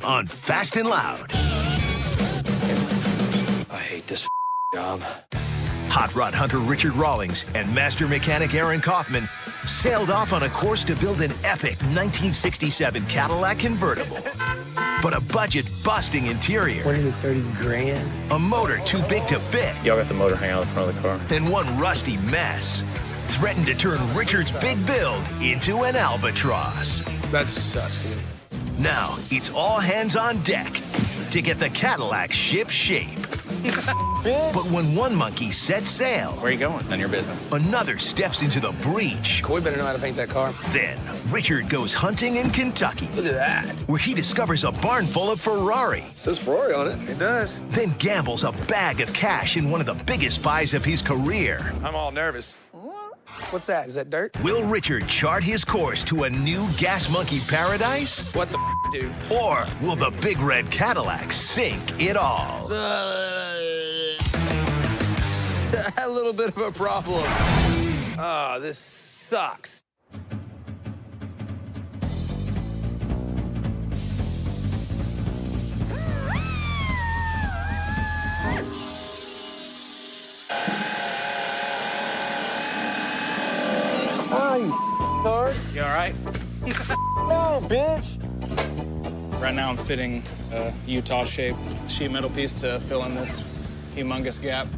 on Fast and Loud. I hate this job. Hot rod hunter Richard Rawlings and master mechanic Aaron Kaufman sailed off on a course to build an epic 1967 Cadillac convertible. But a budget-busting interior. What is it, 30 grand? A motor too big to fit. Y'all got the motor hanging out the front of the car. And one rusty mess threatened to turn Richard's big build into an albatross. That sucks, dude. Now, it's all hands on deck to get the Cadillac ship shape. But when one monkey sets sail, Where are you going? None of your business. another steps into the breach. Coy better know how to paint that car. Then, Richard goes hunting in Kentucky, Look at that. where he discovers a barn full of Ferrari. It says Ferrari on it. It does. Then gambles a bag of cash in one of the biggest buys of his career. I'm all nervous. What's that? Is that dirt? Will Richard chart his course to a new gas monkey paradise? What the dude? Or will the big red Cadillac sink it all? A little bit of a problem. Ah, this sucks. You all right? No, bitch. Right now I'm fitting a Utah shape sheet metal piece to fill in this humongous gap.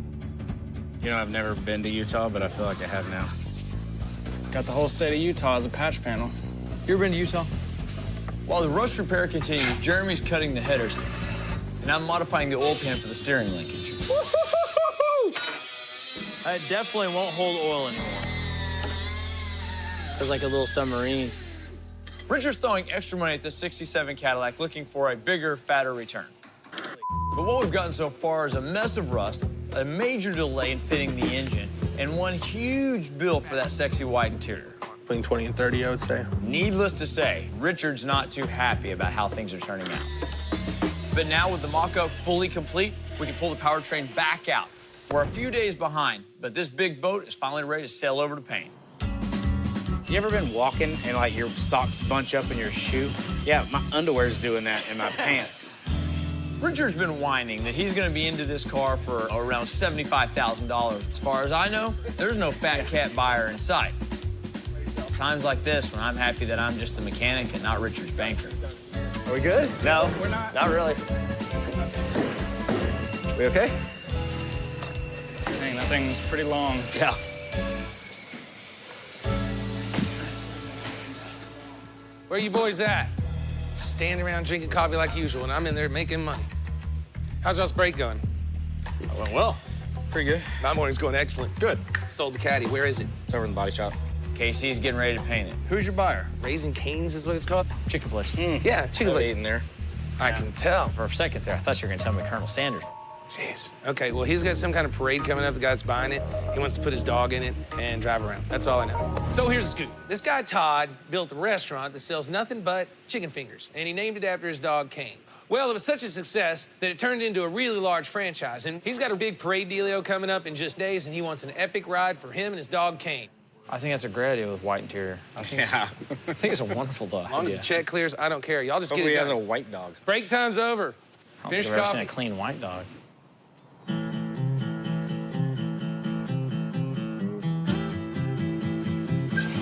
You know, I've never been to Utah, but I feel like I have now. Got the whole state of Utah as a patch panel. You ever been to Utah? While the rust repair continues, Jeremy's cutting the headers, and I'm modifying the oil pan for the steering linkage. I definitely won't hold oil anymore. It's like a little submarine. Richard's throwing extra money at this 67 Cadillac, looking for a bigger, fatter return. But what we've gotten so far is a mess of rust, a major delay in fitting the engine, and one huge bill for that sexy white interior. Between 20 and 30, I would say. Needless to say, Richard's not too happy about how things are turning out. But now with the mock-up fully complete, we can pull the powertrain back out. We're a few days behind, but this big boat is finally ready to sail over to paint. You ever been walking and, like, your socks bunch up in your shoe? Yeah, my underwear's doing that in my pants. Richard's been whining that he's gonna be into this car for around $75,000. As far as I know, there's no fat cat buyer in sight. Times like this when I'm happy that I'm just the mechanic and not Richard's banker. Are we good? No, we're not really. We okay? Dang, that thing's pretty long. Yeah. Where you boys at? Standing around drinking coffee like usual, and I'm in there making money. How's y'all's break going? Went well. Pretty good. My morning's going excellent. Good. Sold the Caddy. Where is it? It's over in the body shop. KC's getting ready to paint it. Who's your buyer? Raising Cane's is what it's called? Chicken place. Yeah, chicken I've place. eaten there. I can tell. For a second there, I thought you were gonna tell me Colonel Sanders. Jeez. Okay, well, he's got some kind of parade coming up. The guy that's buying it, he wants to put his dog in it and drive around. That's all I know. So here's the scoop. This guy, Todd, built a restaurant that sells nothing but chicken fingers, and he named it after his dog, Kane. Well, it was such a success that it turned into a really large franchise, and he's got a big parade dealio coming up in just days, and he wants an epic ride for him and his dog, Kane. I think that's a great idea with white interior. I think it's a wonderful dog. As long as the check clears, I don't care. Y'all just Hopefully he get has it a done. white dog. Break time's over. I don't Finish think I've ever seen a coffee. clean white dog.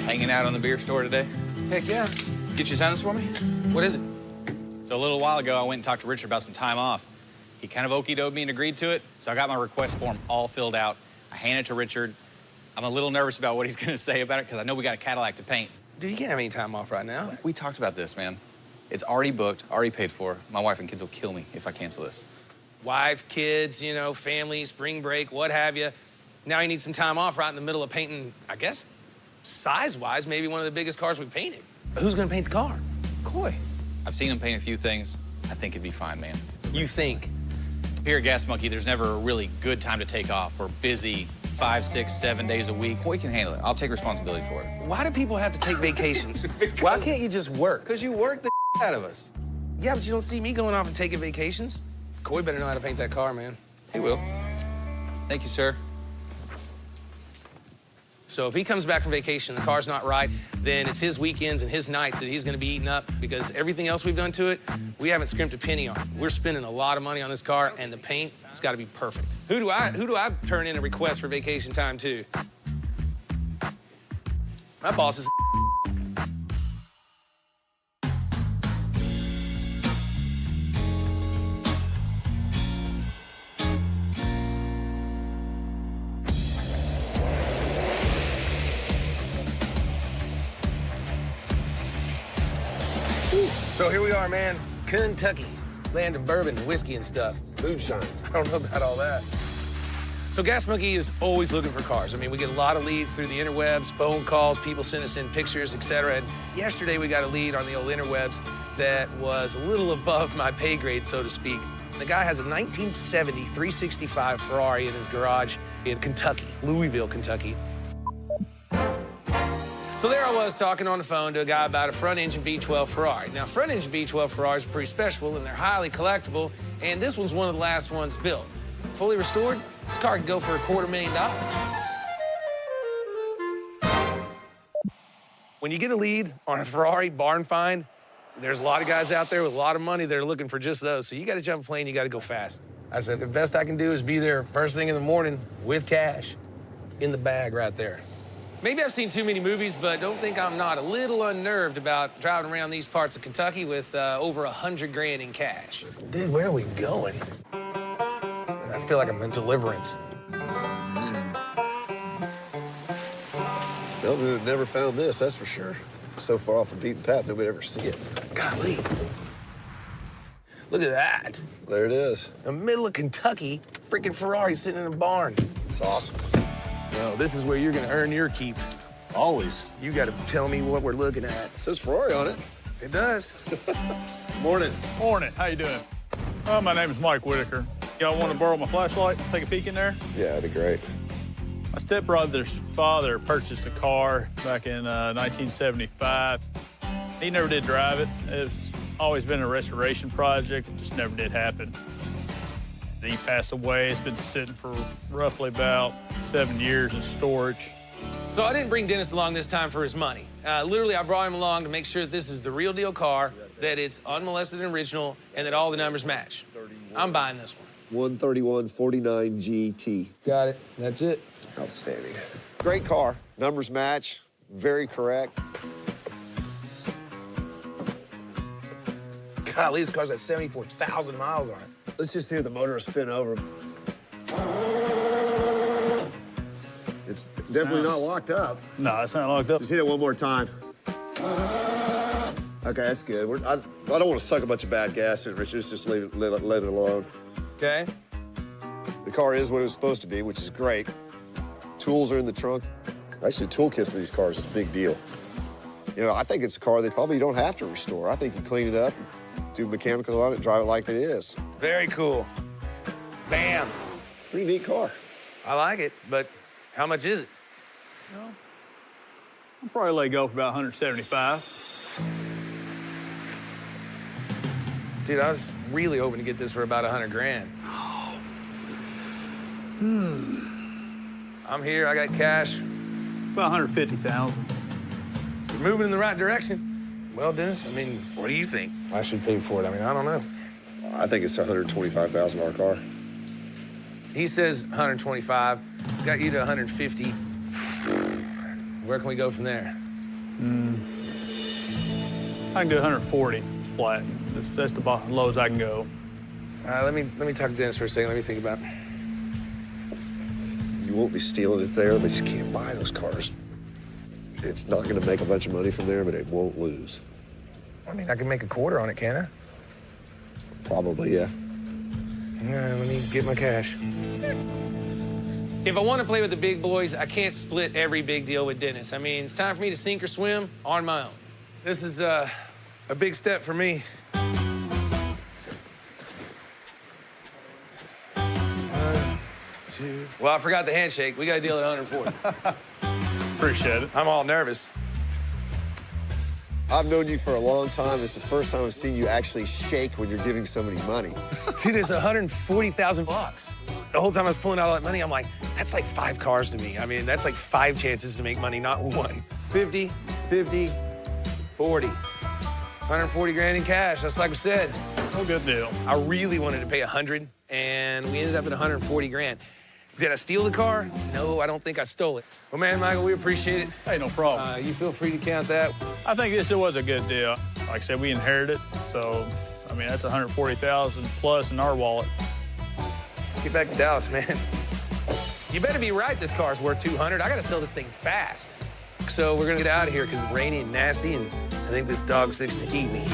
Hanging out on the beer store today. Heck yeah. Get you sign this for me? What is it? So a little while ago, I went and talked to Richard about some time off. He kind of okey-doked me and agreed to it, so I got my request form all filled out. I handed it to Richard. I'm a little nervous about what he's gonna say about it, because I know we got a Cadillac to paint. Dude, you can't have any time off right now. We talked about this, man. It's already booked, already paid for. My wife and kids will kill me if I cancel this. Wife, kids, you know, family, spring break, what have you. Now you need some time off right in the middle of painting, I guess, size-wise, maybe one of the biggest cars we painted. But who's gonna paint the car? Coy. I've seen him paint a few things. I think it'd be fine, man. You think? Here at Gas Monkey, there's never a really good time to take off. We're busy 5, 6, 7 days a week. Coy can handle it. I'll take responsibility for it. Why do people have to take vacations? Why can't you just work? Because you work the out of us. Yeah, but you don't see me going off and taking vacations. Coy better know how to paint that car, man. He will. Thank you, sir. So if he comes back from vacation and the car's not right, then it's his weekends and his nights that he's gonna be eating up because everything else we've done to it, we haven't scrimped a penny on. We're spending a lot of money on this car, and the paint has gotta be perfect. Who do I turn in a request for vacation time to? My boss is So here we are, man. Kentucky, land of bourbon and whiskey and stuff. Moonshine. I don't know about all that. So Gas Monkey is always looking for cars. I mean, we get a lot of leads through the interwebs, phone calls, people send us in pictures, etc. And yesterday we got a lead on the old interwebs that was a little above my pay grade, so to speak. The guy has a 1970 365 Ferrari in his garage in Kentucky, Louisville, Kentucky. So there I was talking on the phone to a guy about a front-engine V12 Ferrari. Now, front-engine V12 Ferraris are pretty special, and they're highly collectible, and this one's one of the last ones built. Fully restored, this car can go for $250,000. When you get a lead on a Ferrari barn find, there's a lot of guys out there with a lot of money that are looking for just those, so you got to jump a plane, you got to go fast. I said, the best I can do is be there first thing in the morning with cash in the bag right there. Maybe I've seen too many movies, but don't think I'm not a little unnerved about driving around these parts of Kentucky with over $100,000 in cash. Dude, where are we going? I feel like I'm in Deliverance. Well, we would have never found this, that's for sure. So far off the beaten path, nobody ever see it. Golly. Look at that. There it is. In the middle of Kentucky, freaking Ferrari sitting in a barn. It's awesome. Well, this is where you're gonna earn your keep. Always. You gotta tell me what we're looking at. It says Ferrari on it. It does. Morning. Morning. How you doing? My name is Mike Whitaker. Y'all want to borrow my flashlight? Take a peek in there? Yeah, that'd be great. My stepbrother's father purchased a car back in 1975. He never did drive it. It's always been a restoration project. It just never did happen. He passed away. It's been sitting for roughly about 7 years in storage. So I didn't bring Dennis along this time for his money. Literally, I brought him along to make sure that this is the real deal car, that it's unmolested and original, and that all the numbers match. I'm buying this one. 13149 GT. Got it. That's it. Outstanding. Great car. Numbers match. Very correct. Golly, this car's got 74,000 miles on it. Let's just hear the motor spin over. It's definitely not locked up. No, it's not locked up. Just hit it one more time. Okay, that's good. I don't want to suck a bunch of bad gas in it, Richard. Just let it alone. Okay. The car is what it was supposed to be, which is great. Tools are in the trunk. Actually, the toolkit for these cars is a big deal. You know, I think it's a car they probably don't have to restore. I think you clean it up, do mechanicals on it, drive it like it is. Very cool. Bam. Pretty neat car. I like it, but how much is it? I'll probably let go for about 175. Dude, I was really hoping to get this for about $100,000. I'm here, I got cash. About 150,000. You're moving in the right direction. Well, Dennis, I mean, what do you think I should pay for it? I mean, I don't know. I think it's a $125,000 car. He says 125, got you to 150. Where can we go from there? I can do 140 flat. That's the lowest I can go. Let me talk to Dennis for a second. Let me think about it. You won't be stealing it there, but you can't buy those cars. It's not going to make a bunch of money from there, but it won't lose. I mean, I can make a quarter on it, can I? Probably, yeah. Yeah, let me get my cash. If I want to play with the big boys, I can't split every big deal with Dennis. I mean, it's time for me to sink or swim on my own. This is a big step for me. One, two. Well, I forgot the handshake. We got to deal at 140. Appreciate it. I'm all nervous. I've known you for a long time. It's the first time I've seen you actually shake when you're giving somebody money. Dude, it's 140,000 bucks. The whole time I was pulling out all that money, I'm like, that's like 5 cars to me. I mean, that's like 5 chances to make money, not 1. 50, 50, 40. 140 grand in cash, just like we said. No good deal. I really wanted to pay 100, and we ended up at 140 grand. Did I steal the car? No, I don't think I stole it. Well, man, Michael, we appreciate it. Hey, no problem. You feel free to count that. I think this was a good deal. Like I said, we inherited, so, I mean, that's 140,000 plus in our wallet. Let's get back to Dallas, man. You better be right this car's worth 200. I gotta sell this thing fast. So we're gonna get out of here because it's rainy and nasty, and I think this dog's fixing to eat me.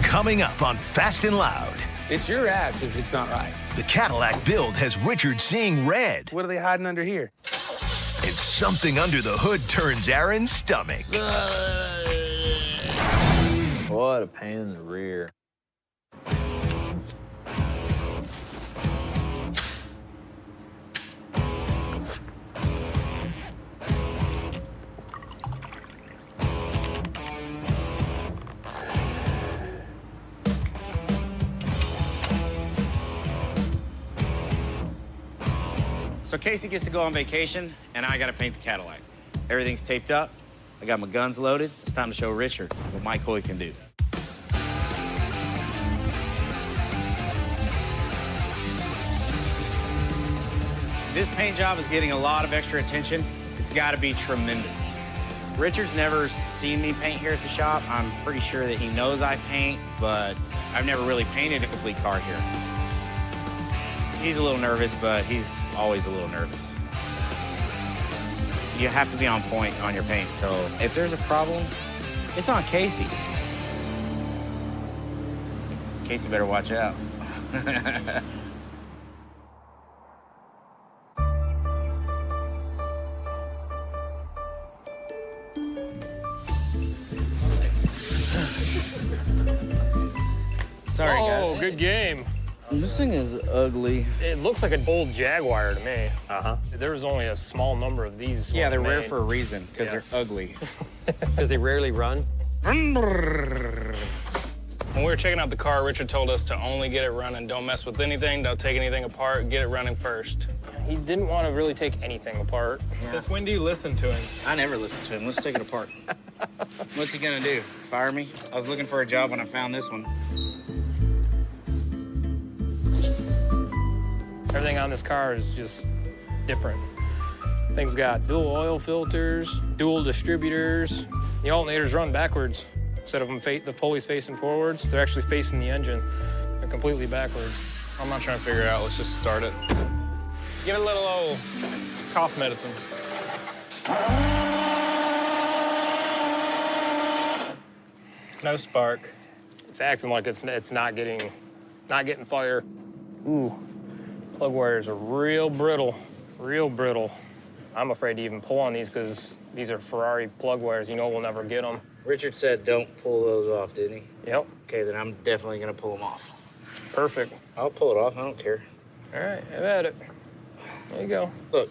Coming up on Fast and Loud, It's your ass if it's not right. the Cadillac build has Richard seeing red. What are they hiding under here? And something under the hood turns Aaron's stomach. What a pain in the rear. So Casey gets to go on vacation, and I gotta paint the Cadillac. Everything's taped up. I got my guns loaded. It's time to show Richard what Mike Hoy can do. This paint job is getting a lot of extra attention. It's gotta be tremendous. Richard's never seen me paint here at the shop. I'm pretty sure that he knows I paint, but I've never really painted a complete car here. He's a little nervous, but he's always a little nervous. You have to be on point on your paint, so if there's a problem, it's on Casey. Casey better watch out. Sorry, guys. Oh, good game. This thing is ugly. It looks like an old Jaguar to me. Uh-huh. There's only a small number of these. Yeah, they're rare made. for a reason, because they're ugly. Because they rarely run. When we were checking out the car, Richard told us to only get it running. Don't mess with anything, don't take anything apart, get it running first. He didn't want to really take anything apart. Since when do you listen to him? I never listen to him. Let's take it apart. What's he gonna do? Fire me? I was looking for a job when I found this one. Everything on this car is just different. Thing's got dual oil filters, dual distributors. The alternators run backwards. Instead of them the pulley's facing forwards, they're actually facing the engine. They're completely backwards. I'm not trying to figure it out. Let's just start it. Give it a little old cough medicine. No spark. It's acting like it's not getting fire. Ooh, plug wires are real brittle, real brittle. I'm afraid to even pull on these because these are Ferrari plug wires. You know we'll never get them. Richard said don't pull those off, didn't he? Yep. Okay, then I'm definitely gonna pull them off. Perfect. I'll pull it off, I don't care. All right, have at it. There you go. Look,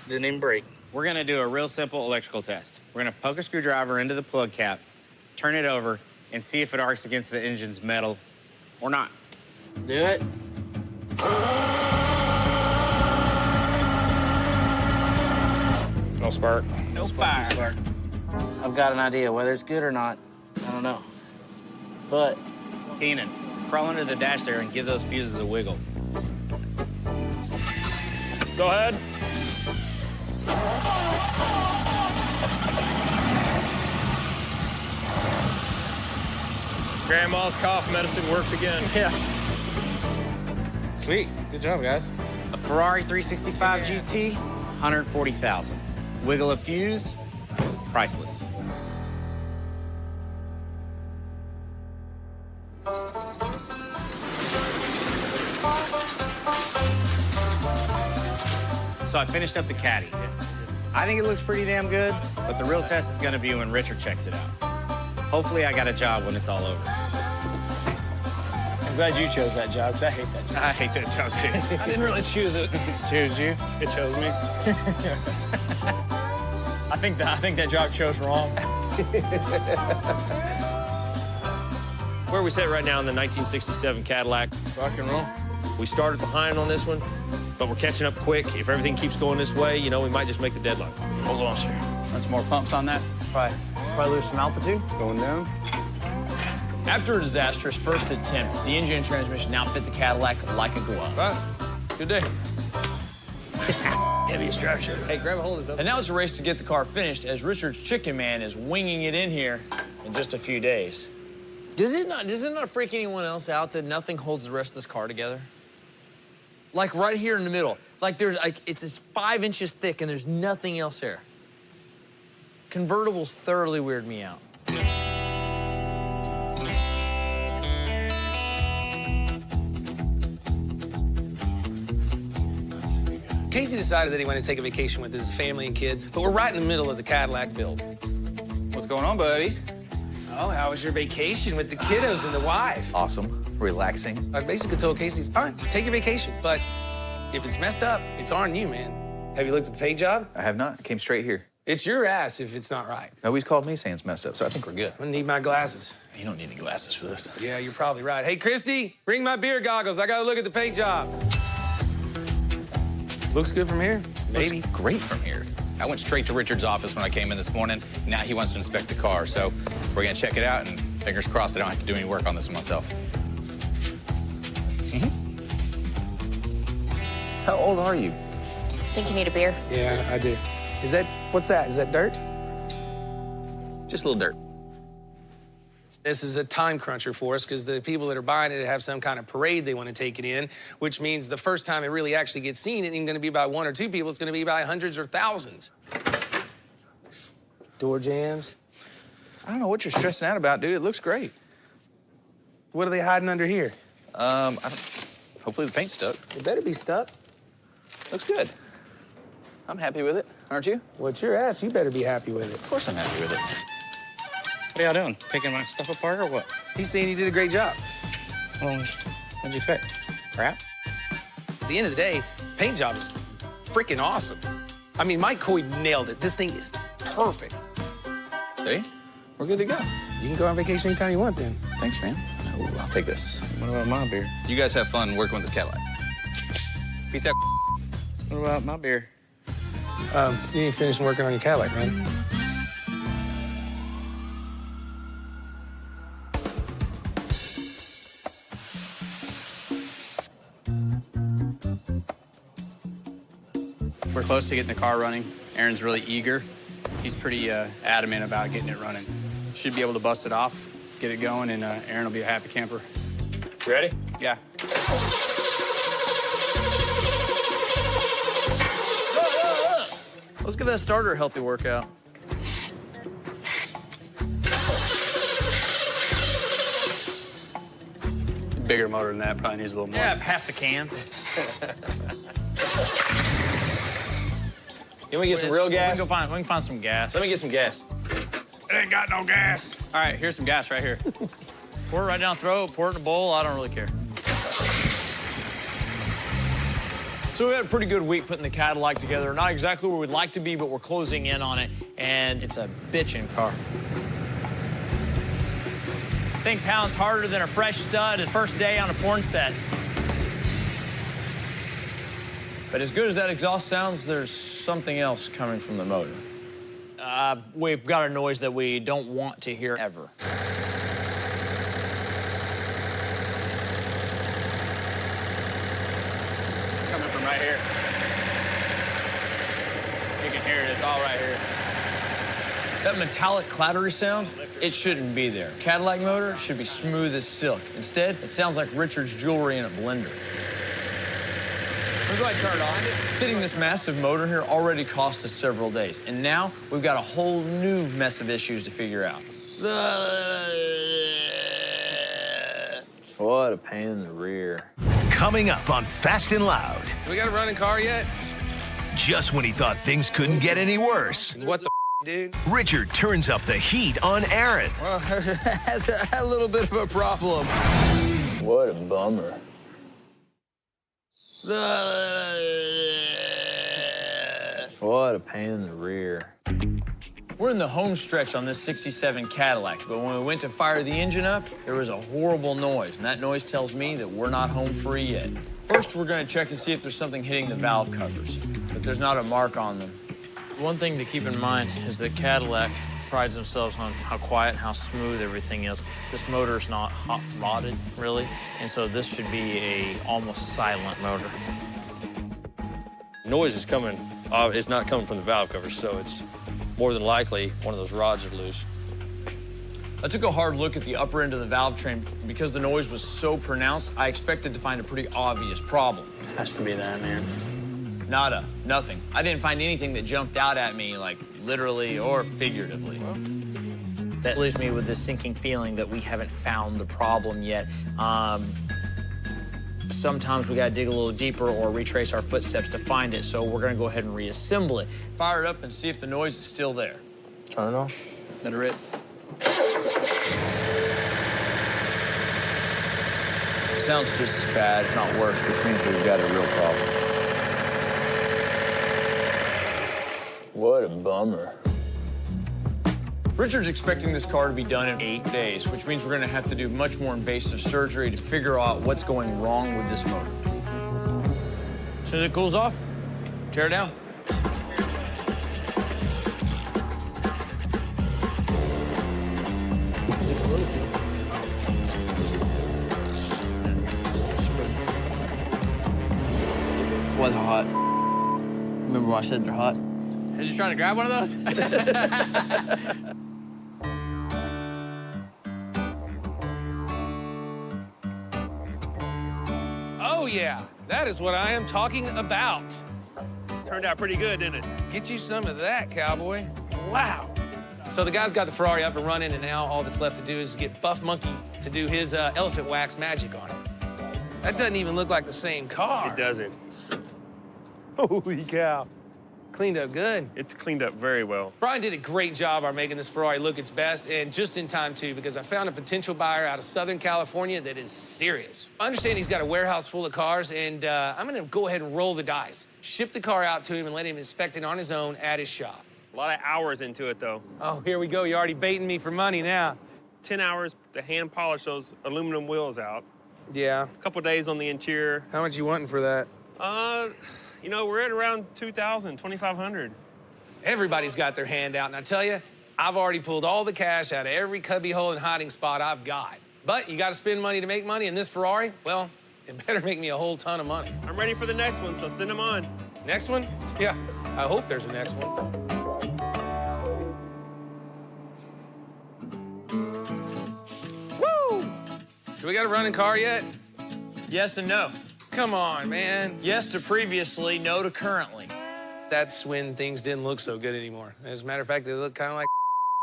didn't even break. We're gonna do a real simple electrical test. We're gonna poke a screwdriver into the plug cap, turn it over, and see if it arcs against the engine's metal or not. Do it. No spark. No fire. I've got an idea. Whether it's good or not, I don't know. But, Keenan, crawl under the dash there and give those fuses a wiggle. Go ahead. Grandma's cough medicine worked again. Yeah. Sweet. Good job, guys. A Ferrari 365 GT, 140,000. Wiggle a fuse, priceless. So I finished up the Caddy. I think it looks pretty damn good, but the real test is gonna be when Richard checks it out. Hopefully I got a job when it's all over. I'm glad you chose that job, because I hate that job. I hate that job, too. I didn't really choose it. Choose you. It chose me. I think that job chose wrong. Where are we set right now in the 1967 Cadillac? Rock and roll. We started behind on this one, but we're catching up quick. If everything keeps going this way, you know, we might just make the deadline. Hold on, sir. Want some more pumps on that? Probably lose some altitude. Going down. After a disastrous first attempt, the engine and transmission now fit the Cadillac like a glove. Right. Good day. Heavy structure. Hey, grab a hold of this. And now it's a race to get the car finished as Richard's Chicken Man is winging it in here in just a few days. Does it not freak anyone else out that nothing holds the rest of this car together? Like right here in the middle. Like it's just 5 inches thick and there's nothing else there. Convertibles thoroughly weird me out. Casey decided that he wanted to take a vacation with his family and kids, but we're right in the middle of the Cadillac build. What's going on, buddy? Oh, how was your vacation with the kiddos and the wife? Awesome. Relaxing. I basically told Casey, fine, take your vacation, but if it's messed up, it's on you, man. Have you looked at the paint job? I have not. I came straight here. It's your ass if it's not right. Nobody's called me saying it's messed up, so I think we're good. I'm gonna need my glasses. You don't need any glasses for this. Yeah, you're probably right. Hey, Christy, bring my beer goggles. I gotta look at the paint job. Looks good from here? Maybe. Looks great from here. I went straight to Richard's office when I came in this morning. Now he wants to inspect the car, so we're gonna check it out, and fingers crossed I don't have to do any work on this one myself. How old are you? Think you need a beer? Yeah, I do. What's that? Is that dirt? Just a little dirt. This is a time cruncher for us because the people that are buying it have some kind of parade they want to take it in, which means the first time it really actually gets seen, it ain't going to be by 1 or 2 people. It's going to be by hundreds or thousands. Door jams. I don't know what you're stressing out about, dude. It looks great. What are they hiding under here? Hopefully the paint's stuck. It better be stuck. Looks good. I'm happy with it, aren't you? Well, it's your ass. You better be happy with it. Of course I'm happy with it. What are y'all doing? Picking my stuff apart or what? He's saying he did a great job. Well, what'd you pick? Crap? At the end of the day, paint job is freaking awesome. I mean, Mike Coy nailed it. This thing is perfect. See? We're good to go. You can go on vacation anytime you want, then. Thanks, man. Ooh, I'll take this. What about my beer? You guys have fun working with this Cadillac. Peace out. What about my beer? You ain't finished working on your Cadillac, man. We're close to getting the car running. Aaron's really eager. He's pretty adamant about getting it running. Should be able to bust it off, get it going, and Aaron will be a happy camper. You ready? Yeah. Let's give that starter a healthy workout. Bigger motor than that, probably needs a little more. Yeah, half the can. You want to get some real gas? We can find some gas. Let me get some gas. It ain't got no gas. All right, here's some gas right here. Pour it right down the throat, pour it in a bowl. I don't really care. So we had a pretty good week putting the Cadillac together. Not exactly where we'd like to be, but we're closing in on it, and it's a bitchin' car. Think pounds harder than a fresh stud the first day on a porn set. But as good as that exhaust sounds, there's something else coming from the motor. We've got a noise that we don't want to hear ever. Coming from right here. You can hear it, it's all right here. That metallic clattery sound, it shouldn't be there. Cadillac motor should be smooth as silk. Instead, it sounds like Richard's jewelry in a blender. We'll go ahead and turn it on. Fitting this massive motor here already cost us several days, and now we've got a whole new mess of issues to figure out. What a pain in the rear. Coming up on Fast and Loud. We got a running car yet? Just when he thought things couldn't get any worse, What the dude? Richard turns up the heat on Aaron. Well, has a little bit of a problem. What a bummer. What a pain in the rear. We're in the home stretch on this 67 Cadillac, but when we went to fire the engine up, there was a horrible noise, and that noise tells me that we're not home free yet. First, we're gonna check and see if there's something hitting the valve covers, but there's not a mark on them. One thing to keep in mind is that Cadillac prides themselves on how quiet and how smooth everything is. This motor is not hot rodded, really, and so this should be a almost silent motor. Noise is coming. It's not coming from the valve cover, so it's more than likely one of those rods are loose. I took a hard look at the upper end of the valve train. Because the noise was so pronounced, I expected to find a pretty obvious problem. Has to be that, man. Nada, nothing. I didn't find anything that jumped out at me, like literally or figuratively. That leaves me with this sinking feeling that we haven't found the problem yet. Sometimes we gotta dig a little deeper or retrace our footsteps to find it, so we're gonna go ahead and reassemble it. Fire it up and see if the noise is still there. Turn it on. Let it rip. Sounds just as bad, if not worse, which means we've got a real problem. What a bummer. Richard's expecting this car to be done in 8 days, which means we're gonna have to do much more invasive surgery to figure out what's going wrong with this motor. As soon as it cools off, tear it down. Boy, they're hot. Remember when I said they're hot? Is you trying to grab one of those? Oh, yeah. That is what I am talking about. Turned out pretty good, didn't it? Get you some of that, cowboy. Wow. So the guy's got the Ferrari up and running, and now all that's left to do is get Buff Monkey to do his elephant wax magic on it. That doesn't even look like the same car. It doesn't. Holy cow. Cleaned up good. It's cleaned up very well. Brian did a great job on making this Ferrari look its best, and just in time, too, because I found a potential buyer out of Southern California that is serious. I understand he's got a warehouse full of cars, and I'm gonna go ahead and roll the dice. Ship the car out to him and let him inspect it on his own at his shop. A lot of hours into it, though. Oh, here we go. You're already baiting me for money now. 10 hours to hand polish those aluminum wheels out. Yeah. A couple days on the interior. How much you wanting for that? You know, we're at around 2,000, 2,500. Everybody's got their hand out, and I tell you, I've already pulled all the cash out of every cubby hole and hiding spot I've got. But you gotta spend money to make money, and this Ferrari, well, it better make me a whole ton of money. I'm ready for the next one, so send them on. Next one? Yeah, I hope there's a next one. Woo! Do we got a running car yet? Yes and no. Come on, man. Yes to previously, no to currently. That's when things didn't look so good anymore. As a matter of fact, they look kind of like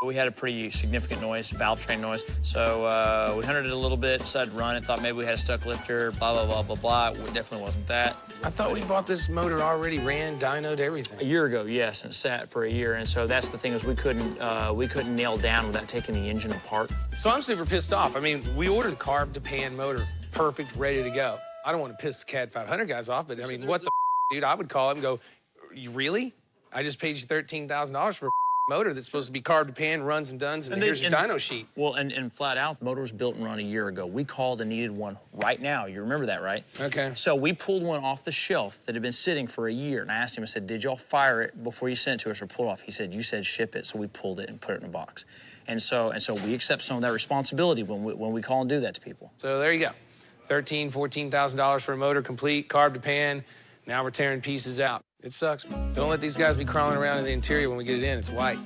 We had a pretty significant noise, valve train noise. So we hunted it a little bit, decided to run it, thought maybe we had a stuck lifter, blah, blah, blah, blah, blah. It definitely wasn't that. I thought we bought this motor already ran, dynoed, everything. A year ago, yes, and it sat for a year. And so that's the thing is we couldn't nail down without taking the engine apart. So I'm super pissed off. I mean, we ordered a carb to pan motor, perfect, ready to go. I don't want to piss the CAD 500 guys off, but I mean, what the dude? I would call him and go, you really? I just paid you $13,000 for a motor that's supposed to be carb to pan, runs and dones, and here's your dyno sheet. Well, and flat out, the motor was built and run a year ago. We called and needed one right now. You remember that, right? Okay. So we pulled one off the shelf that had been sitting for a year, and I asked him, I said, did y'all fire it before you sent it to us or pull it off? He said, you said ship it, so we pulled it and put it in a box. And so we accept some of that responsibility when we call and do that to people. So there you go. $13,000, $14,000 for a motor complete, carb to pan. Now we're tearing pieces out. It sucks. Don't let these guys be crawling around in the interior when we get it in. It's white.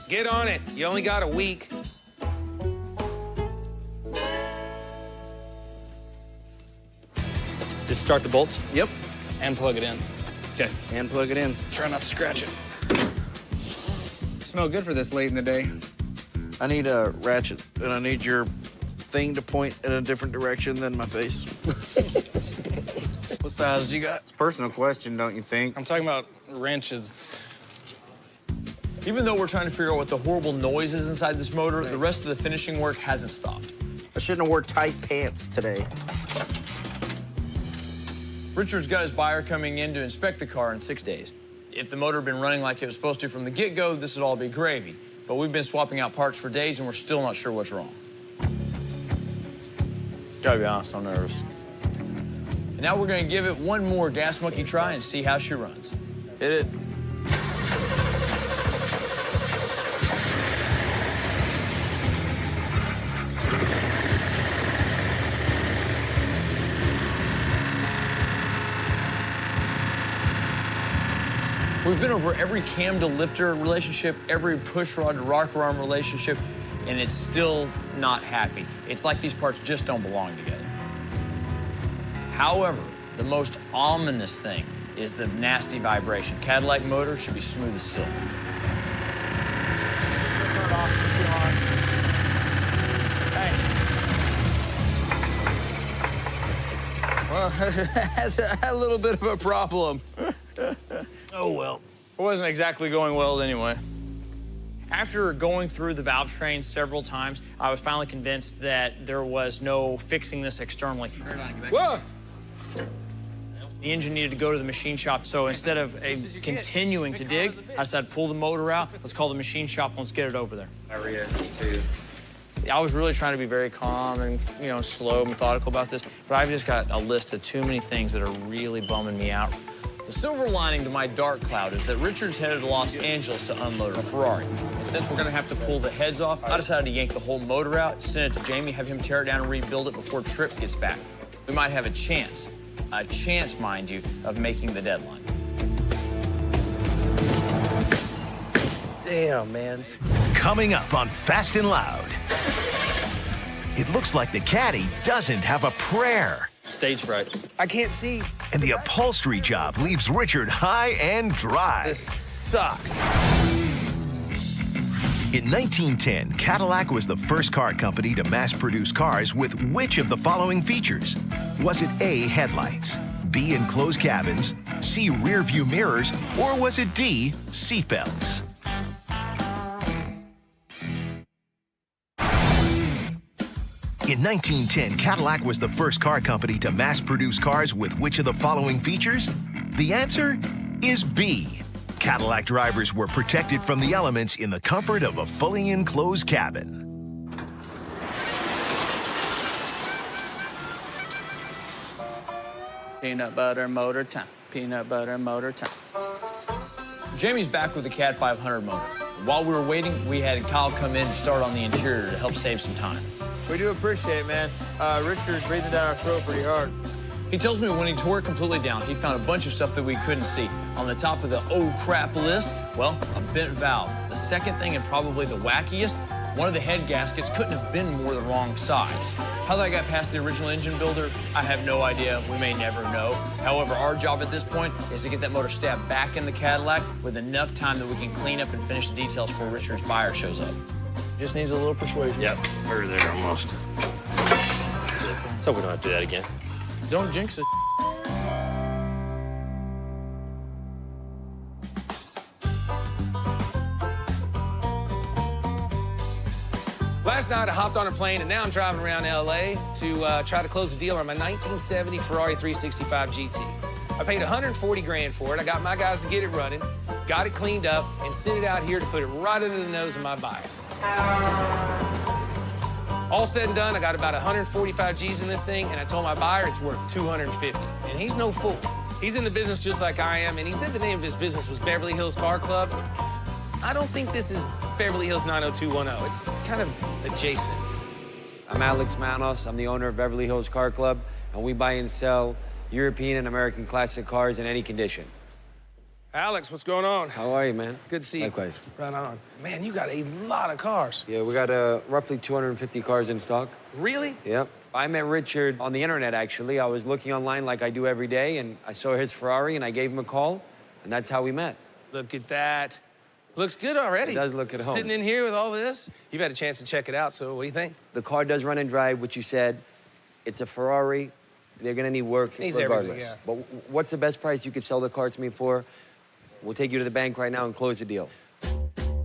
Get on it. You only got a week. Just start the bolts? Yep. And plug it in. Okay. And plug it in. Try not to scratch it. Smell good for this late in the day. I need a ratchet, and I need your thing to point in a different direction than my face. What size you got? It's a personal question, don't you think? I'm talking about wrenches. Even though we're trying to figure out what the horrible noise is inside this motor, the rest of the finishing work hasn't stopped. I shouldn't have wore tight pants today. Richard's got his buyer coming in to inspect the car in 6 days. If the motor had been running like it was supposed to from the get-go, this would all be gravy. But we've been swapping out parts for days, and we're still not sure what's wrong. Gotta be honest, I'm nervous. And now we're gonna give it one more gas monkey try and see how she runs. Hit it. We've been over every cam to lifter relationship, every push rod to rocker arm relationship, and it's still not happy. It's like these parts just don't belong together. However, the most ominous thing is the nasty vibration. Cadillac motor should be smooth as silk. Well, that's a little bit of a problem. Oh, well. It wasn't exactly going well anyway. After going through the valve train several times, I was finally convinced that there was no fixing this externally. Whoa! The engine needed to go to the machine shop, so instead of continuing to dig, I decided to pull the motor out. Let's call the machine shop and let's get it over there. I was really trying to be very calm and, slow, methodical about this, but I've just got a list of too many things that are really bumming me out. The silver lining to my dark cloud is that Richard's headed to Los Angeles to unload a Ferrari. And since we're gonna have to pull the heads off, I decided to yank the whole motor out, send it to Jamie, have him tear it down and rebuild it before Tripp gets back. We might have a chance, mind you, of making the deadline. Damn, man. Coming up on Fast and Loud. It looks like the Caddy doesn't have a prayer. Stage fright. I can't see. And the upholstery job leaves Richard high and dry. This sucks. In 1910, Cadillac was the first car company to mass-produce cars with which of the following features? Was it A, headlights, B, enclosed cabins, C, rear-view mirrors, or was it D, seatbelts? In 1910, Cadillac was the first car company to mass-produce cars with which of the following features? The answer is B. Cadillac drivers were protected from the elements in the comfort of a fully enclosed cabin. Peanut butter motor time. Peanut butter motor time. Jamie's back with the Cat 500 motor. While we were waiting, we had Kyle come in and start on the interior to help save some time. We do appreciate it, man. Richard's breathing down our throat pretty hard. He tells me when he tore it completely down, he found a bunch of stuff that we couldn't see. On the top of the oh crap list, well, a bent valve. The second thing, and probably the wackiest, one of the head gaskets couldn't have been more the wrong size. How that got past the original engine builder, I have no idea. We may never know. However, our job at this point is to get that motor stabbed back in the Cadillac with enough time that we can clean up and finish the details before Richard's buyer shows up. Just needs a little persuasion. Yep, we're there almost. So we don't have to do that again. Don't jinx it. Last night, I hopped on a plane, and now I'm driving around L.A. to try to close a deal on my 1970 Ferrari 365 GT. I paid $140 grand for it. I got my guys to get it running, got it cleaned up, and sent it out here to put it right under the nose of my buyer. All said and done, I got about 145 G's in this thing, and I told my buyer it's worth 250. And he's no fool. He's in the business just like I am, and he said the name of his business was Beverly Hills Car Club. I don't think this is Beverly Hills 90210. It's kind of adjacent. I'm Alex Manos. I'm the owner of Beverly Hills Car Club, and we buy and sell European and American classic cars in any condition. Alex, what's going on? How are you, man? Good to see you. Likewise. Right on. Man, you got a lot of cars. Yeah, we got roughly 250 cars in stock. Really? Yep. I met Richard on the internet, actually. I was looking online like I do every day, and I saw his Ferrari, and I gave him a call, and that's how we met. Look at that. Looks good already. It does look at home. Sitting in here with all this. You've had a chance to check it out, so what do you think? The car does run and drive, which you said. It's a Ferrari. They're gonna need work Needs regardless. everything, yeah. But what's the best price you could sell the car to me for? We'll take you to the bank right now and close the deal.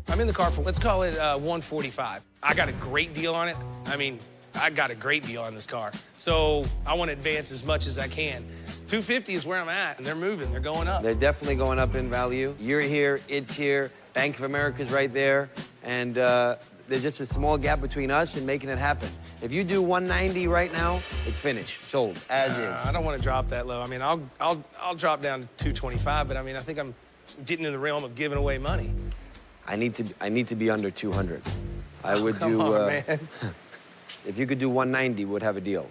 I'm in the car for, let's call it 145. I got a great deal on it. I mean, I got a great deal on this car. So I want to advance as much as I can. 250 is where I'm at, and they're moving. They're going up. They're definitely going up in value. You're here, it's here. Bank of America's right there. And there's just a small gap between us and making it happen. If you do 190 right now, it's finished, sold, as is. I don't want to drop that low. I mean, I'll drop down to 225, but I mean, I think I'm getting in the realm of giving away money. I need to be under 200. I would Come do. on, man. If you could do 190, we'd have a deal.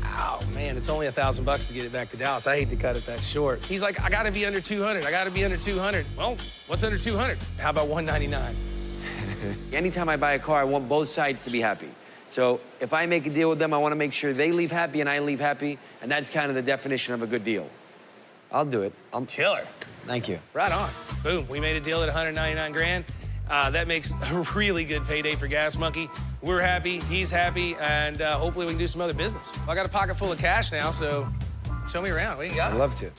Oh, man, it's only $1,000 to get it back to Dallas. I hate to cut it that short. He's like, I got to be under 200. I got to be under 200. Well, what's under 200? How about 199? Anytime I buy a car, I want both sides to be happy. So if I make a deal with them, I want to make sure they leave happy and I leave happy, and that's kind of the definition of a good deal. I'll do it. Killer. Thank you. Right on. Boom. We made a deal at 199 grand. That makes a really good payday for Gas Monkey. We're happy, he's happy, and hopefully we can do some other business. I got a pocket full of cash now, so show me around. What do you got? I'd love to.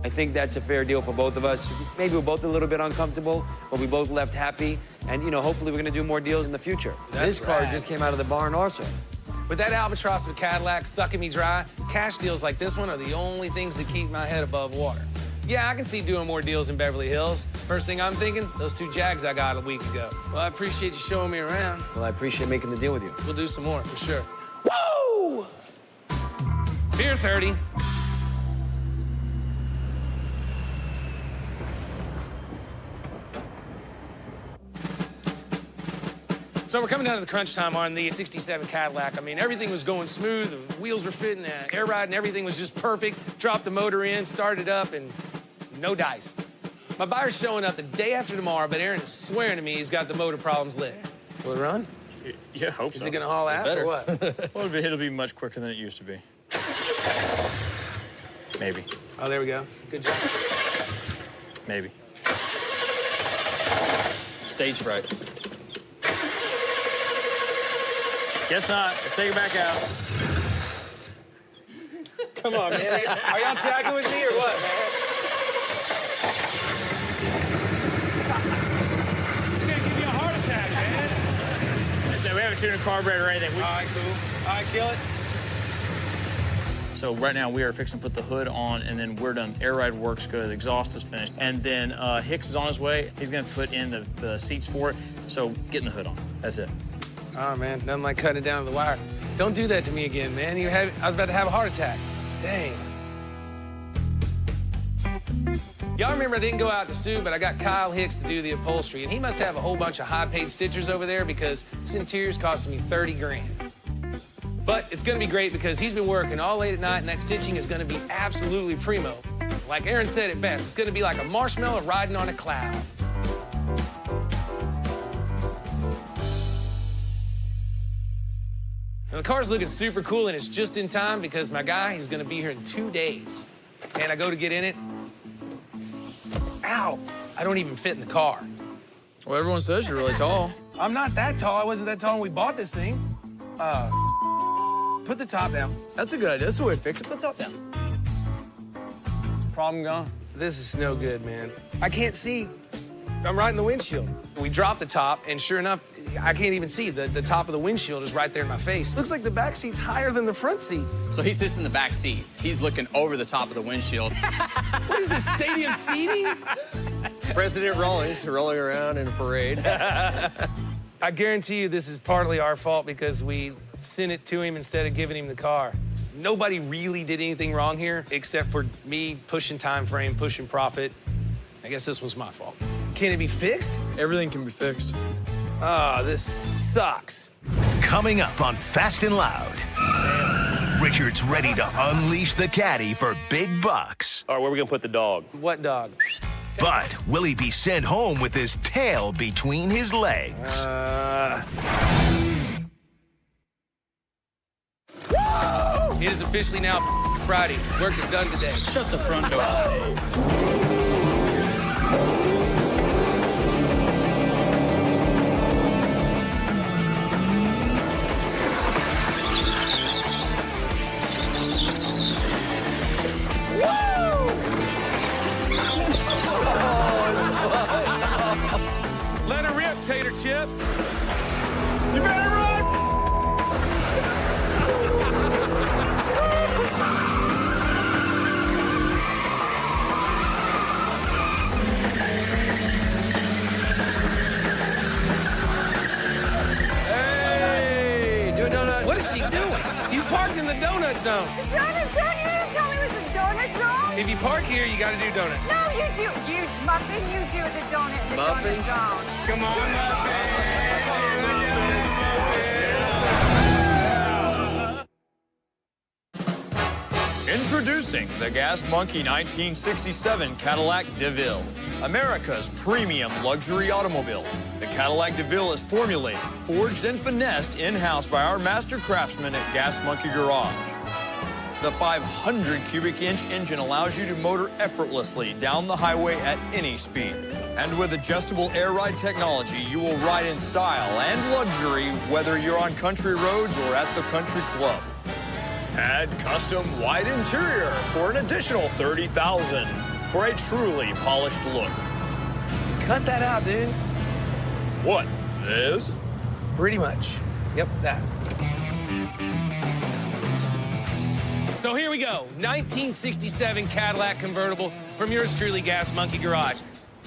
I think that's a fair deal for both of us. Maybe we're both a little bit uncomfortable, but we both left happy. And, you know, hopefully we're going to do more deals in the future. That's this car rad. just came out of the barn also. With that albatross of a Cadillac sucking me dry, cash deals like this one are the only things that keep my head above water. Yeah, I can see doing more deals in Beverly Hills. First thing I'm thinking, those 2 Jags I got a week ago. Well, I appreciate you showing me around. Well, I appreciate making the deal with you. We'll do some more, for sure. Woo! Beer 30. So we're coming down to the crunch time on the 67 Cadillac. I mean, everything was going smooth. The wheels were fitting, air ride and everything was just perfect. Dropped the motor in, started up, and no dice. My buyer's showing up the day after tomorrow, but Aaron is swearing to me he's got the motor problems licked. Will it run? Yeah, hope so. Is it gonna haul ass or what? Well, it'll be much quicker than it used to be. Maybe. Oh, there we go. Good job. Maybe. Stage fright. Guess not. Let's take it back out. Come on, man. Are y'all jacking with me or what, man? It's gonna give you a heart attack, man. We haven't tuned a carburetor or anything. All right, cool. All right, kill it. So right now we are fixing to put the hood on, and then we're done. Air ride works good. The exhaust is finished. And then Hicks is on his way. He's gonna put in the seats for it. So getting the hood on. That's it. Oh, man, nothing like cutting it down to the wire. Don't do that to me again, man. I was about to have a heart attack. Dang. Y'all remember I didn't go out to sue, but I got Kyle Hicks to do the upholstery, and he must have a whole bunch of high-paid stitchers over there because his interior's costing me 30 grand. But it's gonna be great because he's been working all late at night, and that stitching is gonna be absolutely primo. Like Aaron said it best, it's gonna be like a marshmallow riding on a cloud. Now, the car's looking super cool, and it's just in time because my guy, he's gonna be here in 2 days. And I go to get in it. Ow! I don't even fit in the car. Well, everyone says you're really tall. I'm not that tall. I wasn't that tall when we bought this thing. Put the top down. That's a good idea. That's the way to fix it. Put the top down. Problem gone. This is no good, man. I can't see. I'm right in the windshield. We dropped the top, and sure enough, I can't even see. The top of the windshield is right there in my face. Looks like the back seat's higher than the front seat. So he sits in the back seat. He's looking over the top of the windshield. What is this, stadium seating? President Rawlings rolling around in a parade. I guarantee you this is partly our fault because we sent it to him instead of giving him the car. Nobody really did anything wrong here except for me pushing time frame, pushing profit. I guess this was my fault. Can it be fixed? Everything can be fixed. Ah, this sucks. Coming up on Fast and Loud, Richard's ready to unleash the caddy for big bucks. All right, where are we gonna put the dog? What dog? But will he be sent home with his tail between his legs? It is officially now Friday. Work is done today. Shut the front door. Let her rip, Tater Chip. You better run! she doing? You parked in the donut zone. The donut zone? You didn't tell me it was the donut zone? If you park here, you got to do donut. No, you do. You, Muffin, you do the donut in the Muffin? donut zone. Come on, Introducing the Gas Monkey 1967 Cadillac DeVille, America's premium luxury automobile. The Cadillac DeVille is formulated, forged, and finessed in-house by our master craftsmen at Gas Monkey Garage. The 500 cubic inch engine allows you to motor effortlessly down the highway at any speed. And with adjustable air ride technology, you will ride in style and luxury whether you're on country roads or at the country club. Add custom white interior for an additional $30,000 for a truly polished look. Cut that out, dude. What, this? Pretty much. Yep, that. So here we go. 1967 Cadillac convertible from yours truly, Gas Monkey Garage.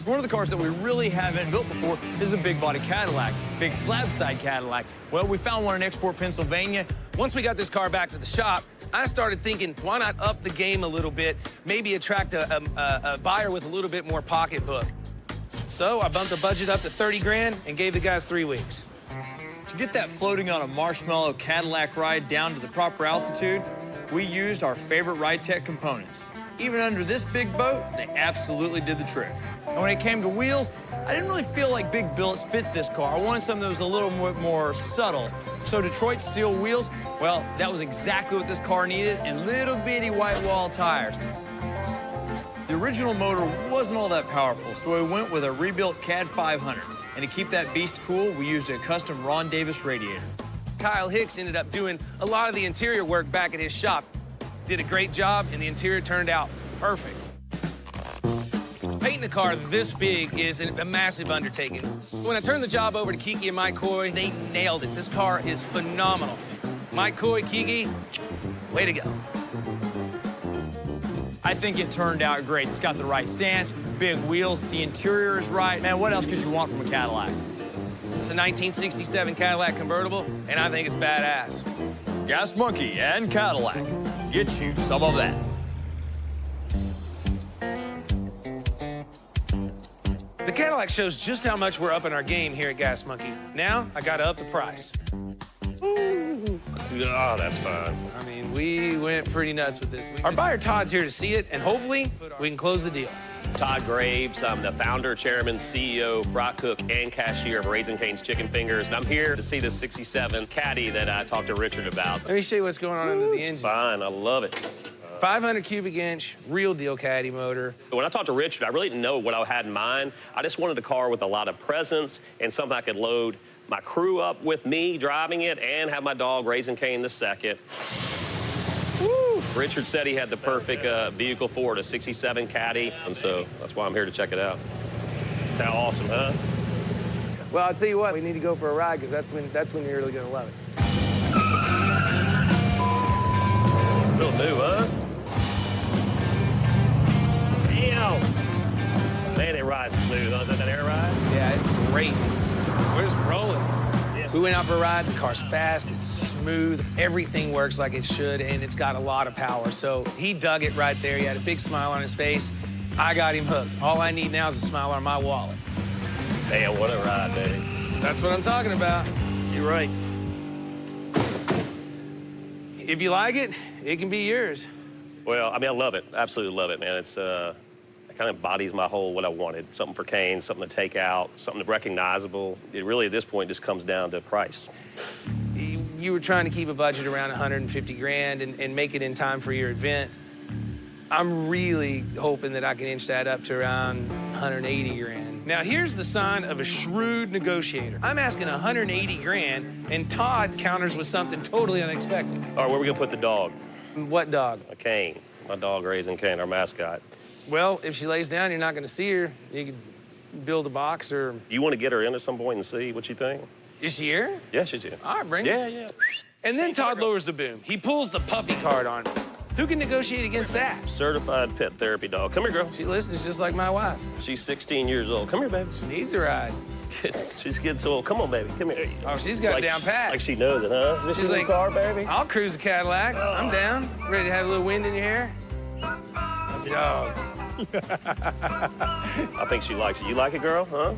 One of the cars that we really haven't built before is a big body Cadillac, big slab side Cadillac. Well, we found one in Export, Pennsylvania. Once we got this car back to the shop, I started thinking, why not up the game a little bit, maybe attract a buyer with a little bit more pocketbook. So I bumped the budget up to 30 grand and gave the guys 3 weeks. To get that floating on a marshmallow Cadillac ride down to the proper altitude, we used our favorite ride tech components. Even under this big boat, they absolutely did the trick. And when it came to wheels, I didn't really feel like big billets fit this car. I wanted something that was a little bit more subtle. So Detroit steel wheels, well, that was exactly what this car needed, and little bitty white wall tires. The original motor wasn't all that powerful, so we went with a rebuilt CAD 500. And to keep that beast cool, we used a custom Ron Davis radiator. Kyle Hicks ended up doing a lot of the interior work back at his shop. Did a great job, and the interior turned out perfect. Painting a car this big is a massive undertaking. When I turned the job over to Kiki and Mike Coy, they nailed it. This car is phenomenal. Mike Coy, Kiki, way to go. I think it turned out great. It's got the right stance, big wheels, the interior is right. Man, what else could you want from a Cadillac? It's a 1967 Cadillac convertible, and I think it's badass. Gas Monkey and Cadillac. Get you some of that. The Cadillac shows just how much we're upping our game here at Gas Monkey. Now, I gotta up the price. Oh, that's fine. I mean, we went pretty nuts with this. Our buyer Todd's here to see it, and hopefully we can close the deal. Todd Graves, I'm the founder, chairman, CEO, fry cook, and cashier of Raising Cane's Chicken Fingers, and I'm here to see this 67 Caddy that I talked to Richard about. Let me show you what's going on under the engine. Fine, I love it. 500 cubic inch, real deal Caddy motor. When I talked to Richard, I really didn't know what I had in mind. I just wanted a car with a lot of presence and something I could load my crew up with me driving it and have my dog Raising Cane the second. Woo! Richard said he had the perfect vehicle for it, a 67 Caddy, and so that's why I'm here to check it out. How awesome, huh? Well, I'll tell you what, we need to go for a ride, because that's when you're really gonna love it. Real new, huh? Damn! Man, it rides smooth, huh? Is that that air ride? Yeah, it's great. We're just rolling. We went out for a ride, the car's fast, it's smooth, everything works like it should, and it's got a lot of power. So he dug it right there. He had a big smile on his face. I got him hooked. All I need now is a smile on my wallet. Damn, what a ride, baby. That's what I'm talking about. You're right. If you like it, it can be yours. Well, I mean, I love it. Absolutely love it, man. It's it kind of embodies my whole what I wanted. Something for Kane, something to take out, something recognizable. It really, at this point, just comes down to price. You were trying to keep a budget around 150 grand and make it in time for your event. I'm really hoping that I can inch that up to around 180 grand. Now, here's the sign of a shrewd negotiator. I'm asking 180 grand, and Todd counters with something totally unexpected. All right, where are we gonna put the dog? What dog? A Kane. My dog, Raising Cane, our mascot. Well, if she lays down, you're not gonna see her. You could build a box or... Do you want to get her in at some point and see what you think? Is she here? Yeah, she's here. All right, bring her. Yeah. And then Todd lowers the boom. He pulls the puppy card on her. Who can negotiate against that? Certified pet therapy dog. Come here, girl. She listens just like my wife. She's 16 years old. Come here, baby. She needs a ride. She's getting so old. Come on, baby. Come here. Oh, she's got it down pat. Like she knows it, huh? Is this She's your like, car, baby? I'll cruise a Cadillac. I'm down. Ready to have a little wind in your hair? How's your dog? I think she likes it. You like it, girl, huh?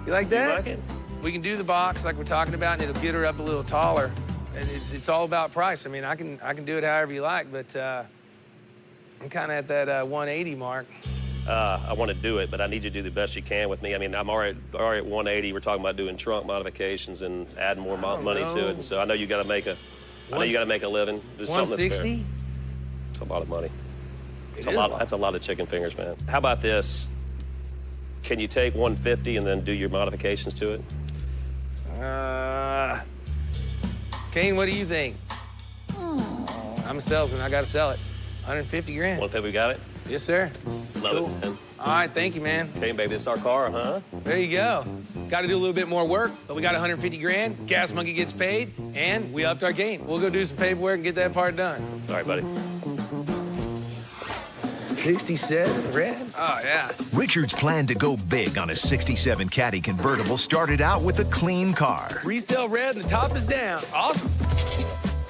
You like that? You like it? We can do the box like we're talking about, and it'll get her up a little taller. And it's all about price. I mean, I can do it however you like, but I'm kind of at that 180 mark. I want to do it, but I need you to do the best you can with me. I mean, I'm already at 180. We're talking about doing trunk modifications and adding more money to it. And so I know you got to make a, living. Do something that's fair. 160? It's a lot of money. It's a lot. That's a lot of chicken fingers, man. How about this? Can you take 150 and then do your modifications to it? Kane, what do you think? I'm a salesman. I got to sell it. 150 grand. 150, we got it? Yes, sir. Love it, man. All right, thank you, man. Kane, baby, this is our car, huh? There you go. Got to do a little bit more work, but we got 150 grand. Gas Monkey gets paid, and we upped our game. We'll go do some paperwork and get that part done. All right, buddy. 67 red? Oh, yeah. Richard's plan to go big on a 67 Caddy convertible started out with a clean car. Resale red and the top is down. Awesome.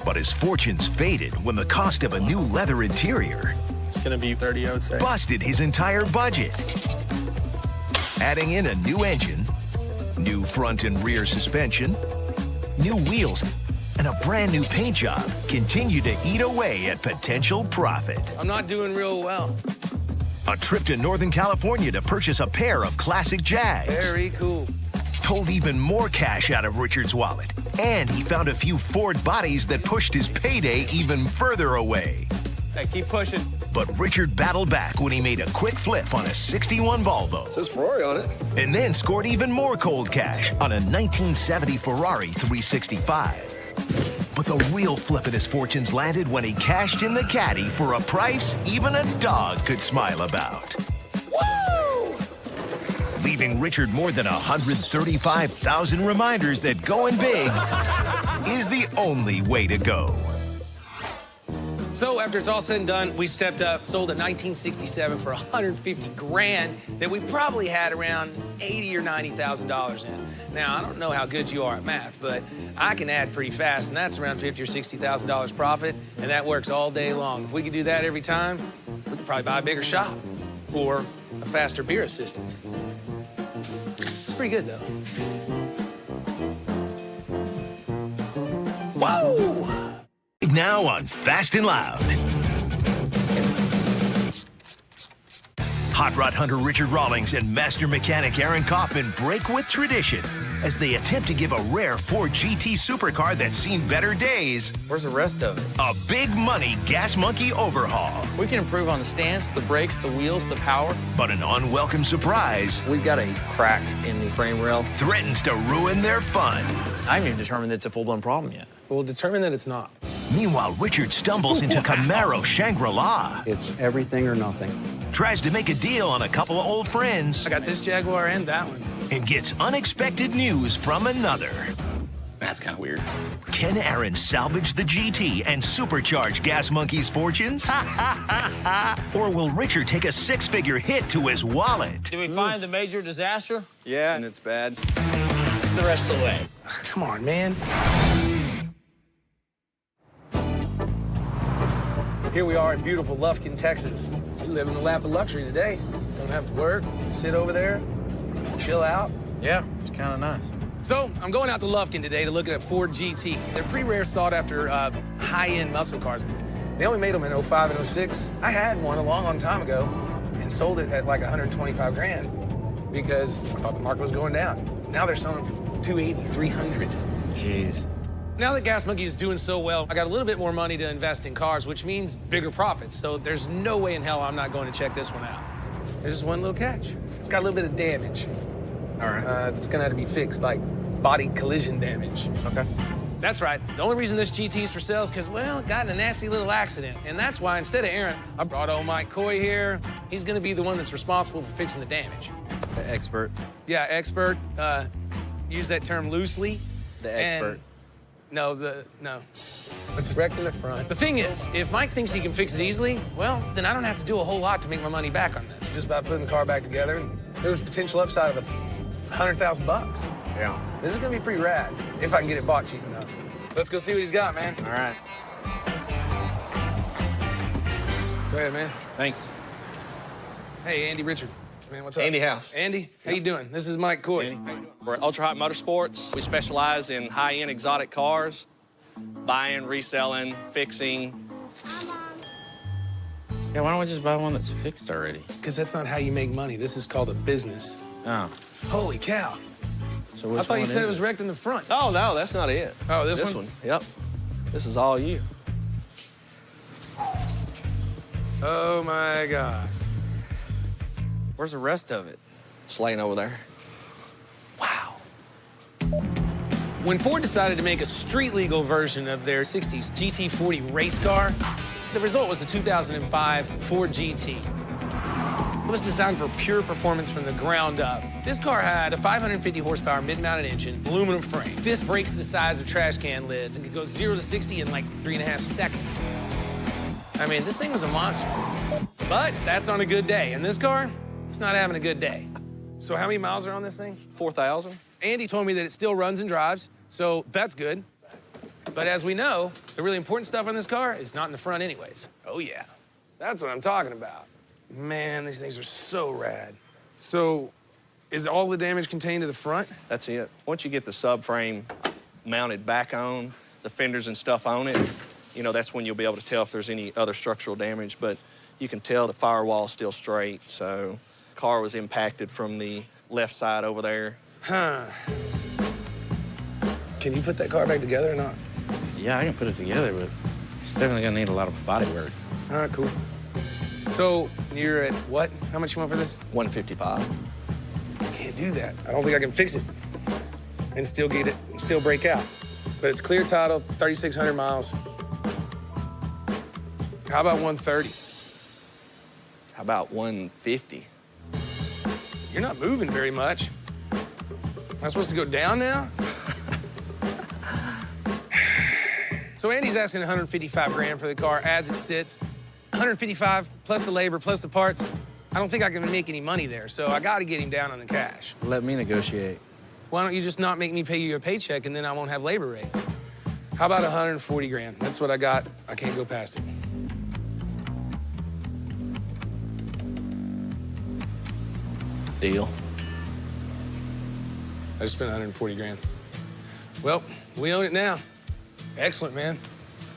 But his fortunes faded when the cost of a new leather interior It's gonna be 30, I would say. busted his entire budget. Adding in a new engine, new front and rear suspension, new wheels, and a brand new paint job continued to eat away at potential profit. I'm not doing real well. A trip to Northern California to purchase a pair of classic Jags Very cool. pulled even more cash out of Richard's wallet. And he found a few Ford bodies that pushed his payday even further away. Hey, keep pushing. But Richard battled back when he made a quick flip on a 61 Volvo. It says Ferrari on it. And then scored even more cold cash on a 1970 Ferrari 365. But the real flip in his fortunes landed when he cashed in the Caddy for a price even a dog could smile about. Woo! Leaving Richard more than 135,000 reminders that going big is the only way to go. So after it's all said and done, we stepped up, sold a 1967 for 150 grand that we probably had around $80,000 or $90,000 in. Now, I don't know how good you are at math, but I can add pretty fast, and that's around $50,000 or $60,000 profit, and that works all day long. If we could do that every time, we could probably buy a bigger shop or a faster beer assistant. It's pretty good, though. Whoa! Now on Fast and Loud. Hot rod hunter Richard Rawlings and master mechanic Aaron Kaufman break with tradition as they attempt to give a rare Ford GT supercar that's seen better days. Where's the rest of it? A big money Gas Monkey overhaul. We can improve on the stance, the brakes, the wheels, the power. But an unwelcome surprise We've got a crack in the frame rail. threatens to ruin their fun. I haven't even determined that it's a full-blown problem yet. We'll determine that it's not. Meanwhile, Richard stumbles into Camaro Shangri-La. It's everything or nothing. Tries to make a deal on a couple of old friends. I got this Jaguar and that one. And gets unexpected news from another. That's kind of weird. Can Aaron salvage the GT and supercharge Gas Monkey's fortunes? Or will Richard take a six-figure hit to his wallet? Did we find the major disaster? Yeah, and it's bad. The rest of the way. Come on, man. Here we are in beautiful Lufkin, Texas. So we live in the lap of luxury today. Don't have to work, sit over there, chill out. Yeah, it's kind of nice. So I'm going out to Lufkin today to look at a Ford GT. They're pretty rare, sought-after, high-end muscle cars. They only made them in 05 and 06. I had one a long, long time ago and sold it at like 125 grand because I thought the market was going down. Now they're selling for 280, 300. Jeez. Now that Gas Monkey is doing so well, I got a little bit more money to invest in cars, which means bigger profits. So there's no way in hell I'm not going to check this one out. There's just one little catch. It's got a little bit of damage. All right. It's gonna have to be fixed, like body collision damage. Okay. That's right. The only reason this GT is for sale is because, well, it got in a nasty little accident. And that's why, instead of Aaron, I brought old Mike Coy here. He's gonna be the one that's responsible for fixing the damage. The expert. Yeah, expert. Use that term loosely. The expert. No. It's wrecked in the front. The thing is, if Mike thinks he can fix it easily, well, then I don't have to do a whole lot to make my money back on this. Just by putting the car back together, and there's potential upside of 100,000 bucks. Yeah. This is gonna be pretty rad, if I can get it bought cheap enough. Let's go see what he's got, man. All right. Go ahead, man. Thanks. Hey, Andy Richard. Man, what's up? Andy House. Andy, how you doing? This is Mike Coy. We're at Ultra Hot Motorsports. We specialize in high-end exotic cars, buying, reselling, fixing. Yeah, why don't we just buy one that's fixed already? Because that's not how you make money. This is called a business. Oh. Holy cow. So which I thought you one said is it was wrecked in the front. Oh, no, that's not it. Oh, this one? Yep. This is all you. Oh, my God. Where's the rest of it? It's laying over there. When Ford decided to make a street-legal version of their 60s GT40 race car, the result was a 2005 Ford GT. It was designed for pure performance from the ground up. This car had a 550 horsepower mid-mounted engine, aluminum frame. This brakes the size of trash can lids and could go 0 to 60 in like 3.5 seconds. I mean, this thing was a monster. But that's on a good day. And this car, it's not having a good day. So how many miles are on this thing? 4,000. Andy told me that it still runs and drives, so that's good. But as we know, the really important stuff on this car is not in the front anyways. Oh, yeah. That's what I'm talking about. Man, these things are so rad. So, is all the damage contained to the front? That's it. Once you get the subframe mounted back on, the fenders and stuff on it, you know, that's when you'll be able to tell if there's any other structural damage. But you can tell the firewall's still straight, so car was impacted from the left side over there. Huh. Can you put that car back together or not? Yeah, I can put it together, but it's definitely gonna need a lot of body work. All right, cool. So, you're at what? How much you want for this? 155. I can't do that. I don't think I can fix it and still get it and still break out. But it's clear title, 3,600 miles. How about 130? How about 150? You're not moving very much. Am I supposed to go down now? So Andy's asking 155 grand for the car as it sits. 155 plus the labor plus the parts. I don't think I can make any money there, so I gotta get him down on the cash. Let me negotiate. Why don't you just not make me pay you a paycheck and then I won't have labor rate? How about 140 grand? That's what I got. I can't go past it. Deal. I just spent 140 grand. Well, we own it now. Excellent, man.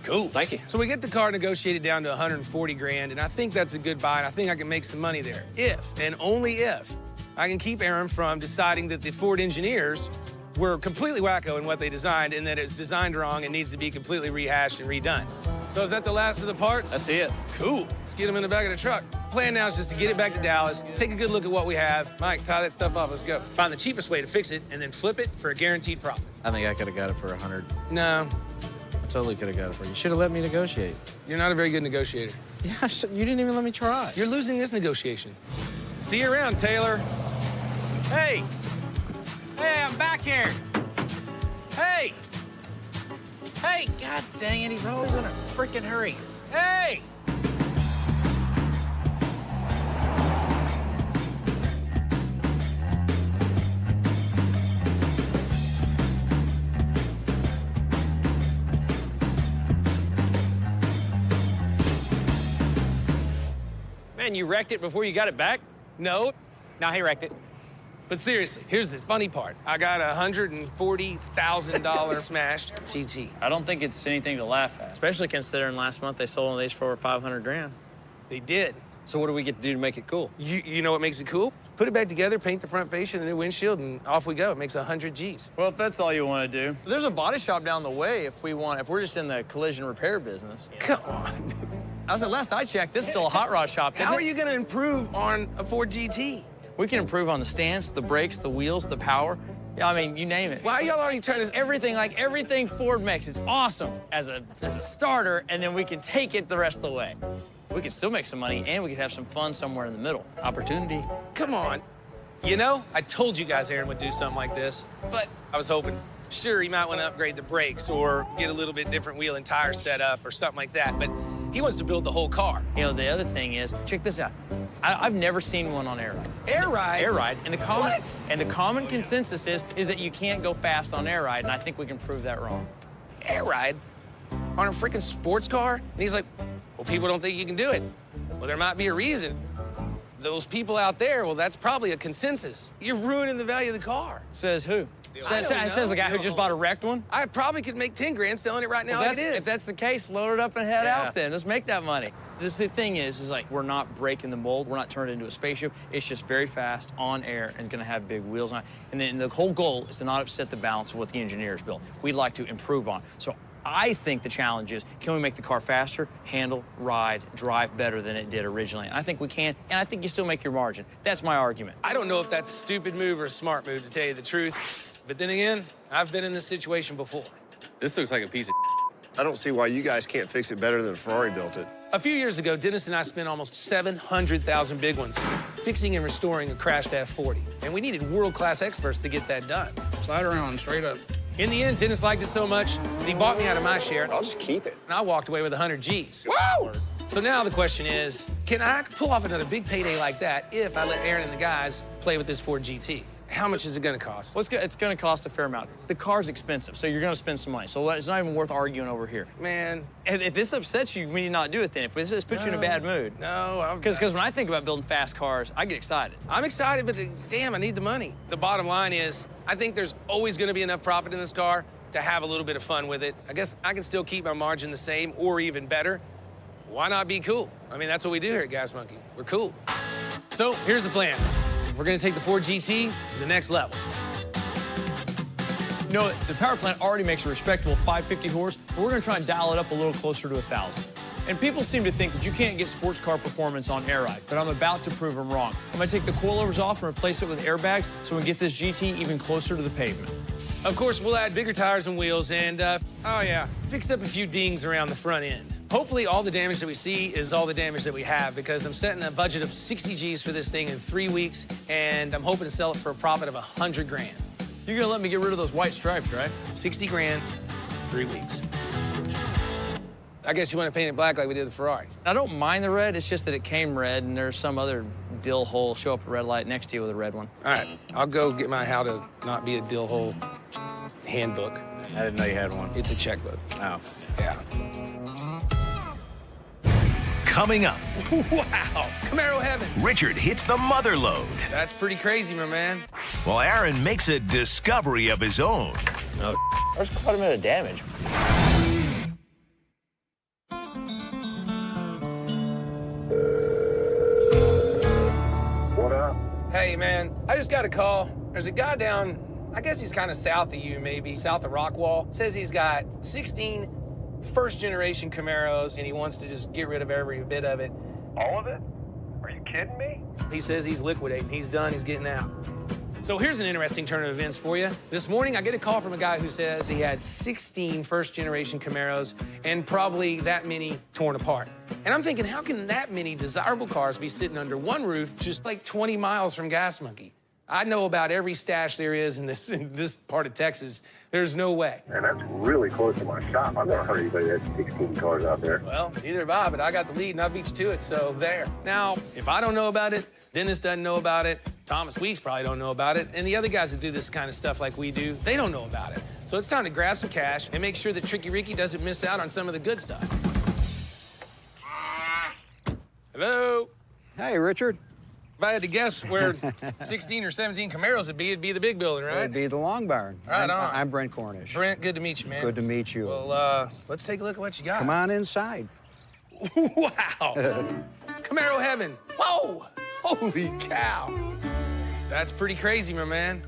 Cool. Thank you. So we get the car negotiated down to 140 grand, and I think that's a good buy, and I think I can make some money there. If, and only if, I can keep Aaron from deciding that the Ford engineers were completely wacko in what they designed and that it's designed wrong and needs to be completely rehashed and redone. So is that the last of the parts? That's it. Cool. Let's get them in the back of the truck. Plan now is just to get it back to Dallas, take a good look at what we have. Mike, tie that stuff off. Let's go. Find the cheapest way to fix it and then flip it for a guaranteed profit. I think I could have got it for 100. No. I totally could have got it for you. You should have let me negotiate. You're not a very good negotiator. Yeah, you didn't even let me try. You're losing this negotiation. See you around, Taylor. Hey! Hey, I'm back here! Hey! Hey, god dang it, he's always in a freaking hurry. Hey! Man, you wrecked it before you got it back? No. No, he wrecked it. But seriously, here's the funny part. I got a $140,000 smashed GT. I don't think it's anything to laugh at, especially considering last month they sold one of these for 500 grand. They did. So what do we get to do to make it cool? You know what makes it cool? Put it back together, paint the front fascia and a new windshield, and off we go. It makes 100 G's. Well, if that's all you want to do. There's a body shop down the way if we're just in the collision repair business. Come on. I said, last I checked, this is still a hot rod shop. How are you going to improve on a Ford GT? We can improve on the stance, the brakes, the wheels, the power. Yeah, I mean, you name it. Why are y'all already trying to... Everything Ford makes, it's awesome as a starter, and then we can take it the rest of the way. We can still make some money, and we can have some fun somewhere in the middle. Opportunity. Come on. You know, I told you guys Aaron would do something like this, but I was hoping. Sure, he might want to upgrade the brakes or get a little bit different wheel and tire setup or something like that, but He wants to build the whole car. You know, the other thing is, check this out. I've never seen one on air ride. Air ride? Air ride. And the common consensus is that you can't go fast on air ride, and I think we can prove that wrong. Air ride? On a freaking sports car? And he's like, well, people don't think you can do it. Well, there might be a reason. Those people out there, well, that's probably a consensus. You're ruining the value of the car. Says who? Says the guy who just bought a wrecked one? I probably could make 10 grand selling it right now like it is. If that's the case, load it up and head out then. Let's make that money. The thing is like, we're not breaking the mold. We're not turning it into a spaceship. It's just very fast, on air, and gonna have big wheels on it. And then the whole goal is to not upset the balance of what the engineers built. We'd like to improve on. So I think the challenge is, can we make the car faster, handle, ride, drive better than it did originally? And I think we can, and I think you still make your margin. That's my argument. I don't know if that's a stupid move or a smart move, to tell you the truth. But then again, I've been in this situation before. This looks like a piece of I don't see why you guys can't fix it better than Ferrari built it. A few years ago, Dennis and I spent almost 700,000 big ones fixing and restoring a crashed F40. And we needed world-class experts to get that done. Slide around, straight up. In the end, Dennis liked it so much that he bought me out of my share. I'll just keep it. And I walked away with 100 G's. Woo! So now the question is, can I pull off another big payday like that if I let Aaron and the guys play with this Ford GT? How much is it gonna cost? Well, it's gonna cost a fair amount. The car's expensive, so you're gonna spend some money. So it's not even worth arguing over here. Man. And if this upsets you, we need not do it then. If this puts you in a bad mood. No, Because when I think about building fast cars, I get excited. I'm excited, but damn, I need the money. The bottom line is, I think there's always gonna be enough profit in this car to have a little bit of fun with it. I guess I can still keep my margin the same or even better. Why not be cool? I mean, that's what we do here at Gas Monkey. We're cool. So here's the plan. We're gonna take the Ford GT to the next level. You know, the power plant already makes a respectable 550 horse, but we're gonna try and dial it up a little closer to 1,000. And people seem to think that you can't get sports car performance on air ride, but I'm about to prove them wrong. I'm gonna take the coilovers off and replace it with airbags so we can get this GT even closer to the pavement. Of course, we'll add bigger tires and wheels and, oh yeah, fix up a few dings around the front end. Hopefully all the damage that we see is all the damage that we have, because I'm setting a budget of 60 G's for this thing in 3 weeks, and I'm hoping to sell it for a profit of 100 grand. You're gonna let me get rid of those white stripes, right? 60 grand, 3 weeks. I guess you want to paint it black like we did the Ferrari. I don't mind the red, it's just that it came red, and there's some other dill hole show up a red light next to you with a red one. All right, I'll go get my how to not be a dill hole handbook. I didn't know you had one. It's a checkbook. Oh. Yeah. Coming up. Wow, Camaro heaven. Richard hits the mother load, That's pretty crazy, my man. while Aaron makes a discovery of his own. There's quite a bit of damage. What up? Hey, man, I just got a call. There's a guy down, I guess he's kind of south of you, maybe, south of Rockwall. Says he's got 16 first-generation Camaros, and he wants to just get rid of every bit of it. All of it? Are you kidding me? He says he's liquidating. He's done. He's getting out. So here's an interesting turn of events for you. This morning, I get a call from a guy who says he had 16 first-generation Camaros and probably that many torn apart. And I'm thinking, how can that many desirable cars be sitting under one roof just like 20 miles from Gas Monkey? I know about every stash there is in this part of Texas. There's no way. Man, that's really close to my shop. I've never heard anybody that had 16 cars out there. Well, neither have I, but I got the lead and I beat you to it, so there. Now, if I don't know about it, Dennis doesn't know about it, Thomas Weeks probably don't know about it, and the other guys that do this kind of stuff like we do, they don't know about it. So it's time to grab some cash and make sure that Tricky Ricky doesn't miss out on some of the good stuff. Hello? Hey, Richard. If I had to guess where 16 or 17 Camaros would be, it'd be the big building, right? It'd be the Long Barn. Right on. I'm Brent Cornish. Brent, good to meet you, man. Good to meet you. Well, let's take a look at what you got. Come on inside. Wow. Camaro heaven. Whoa. Holy cow. That's pretty crazy, my man.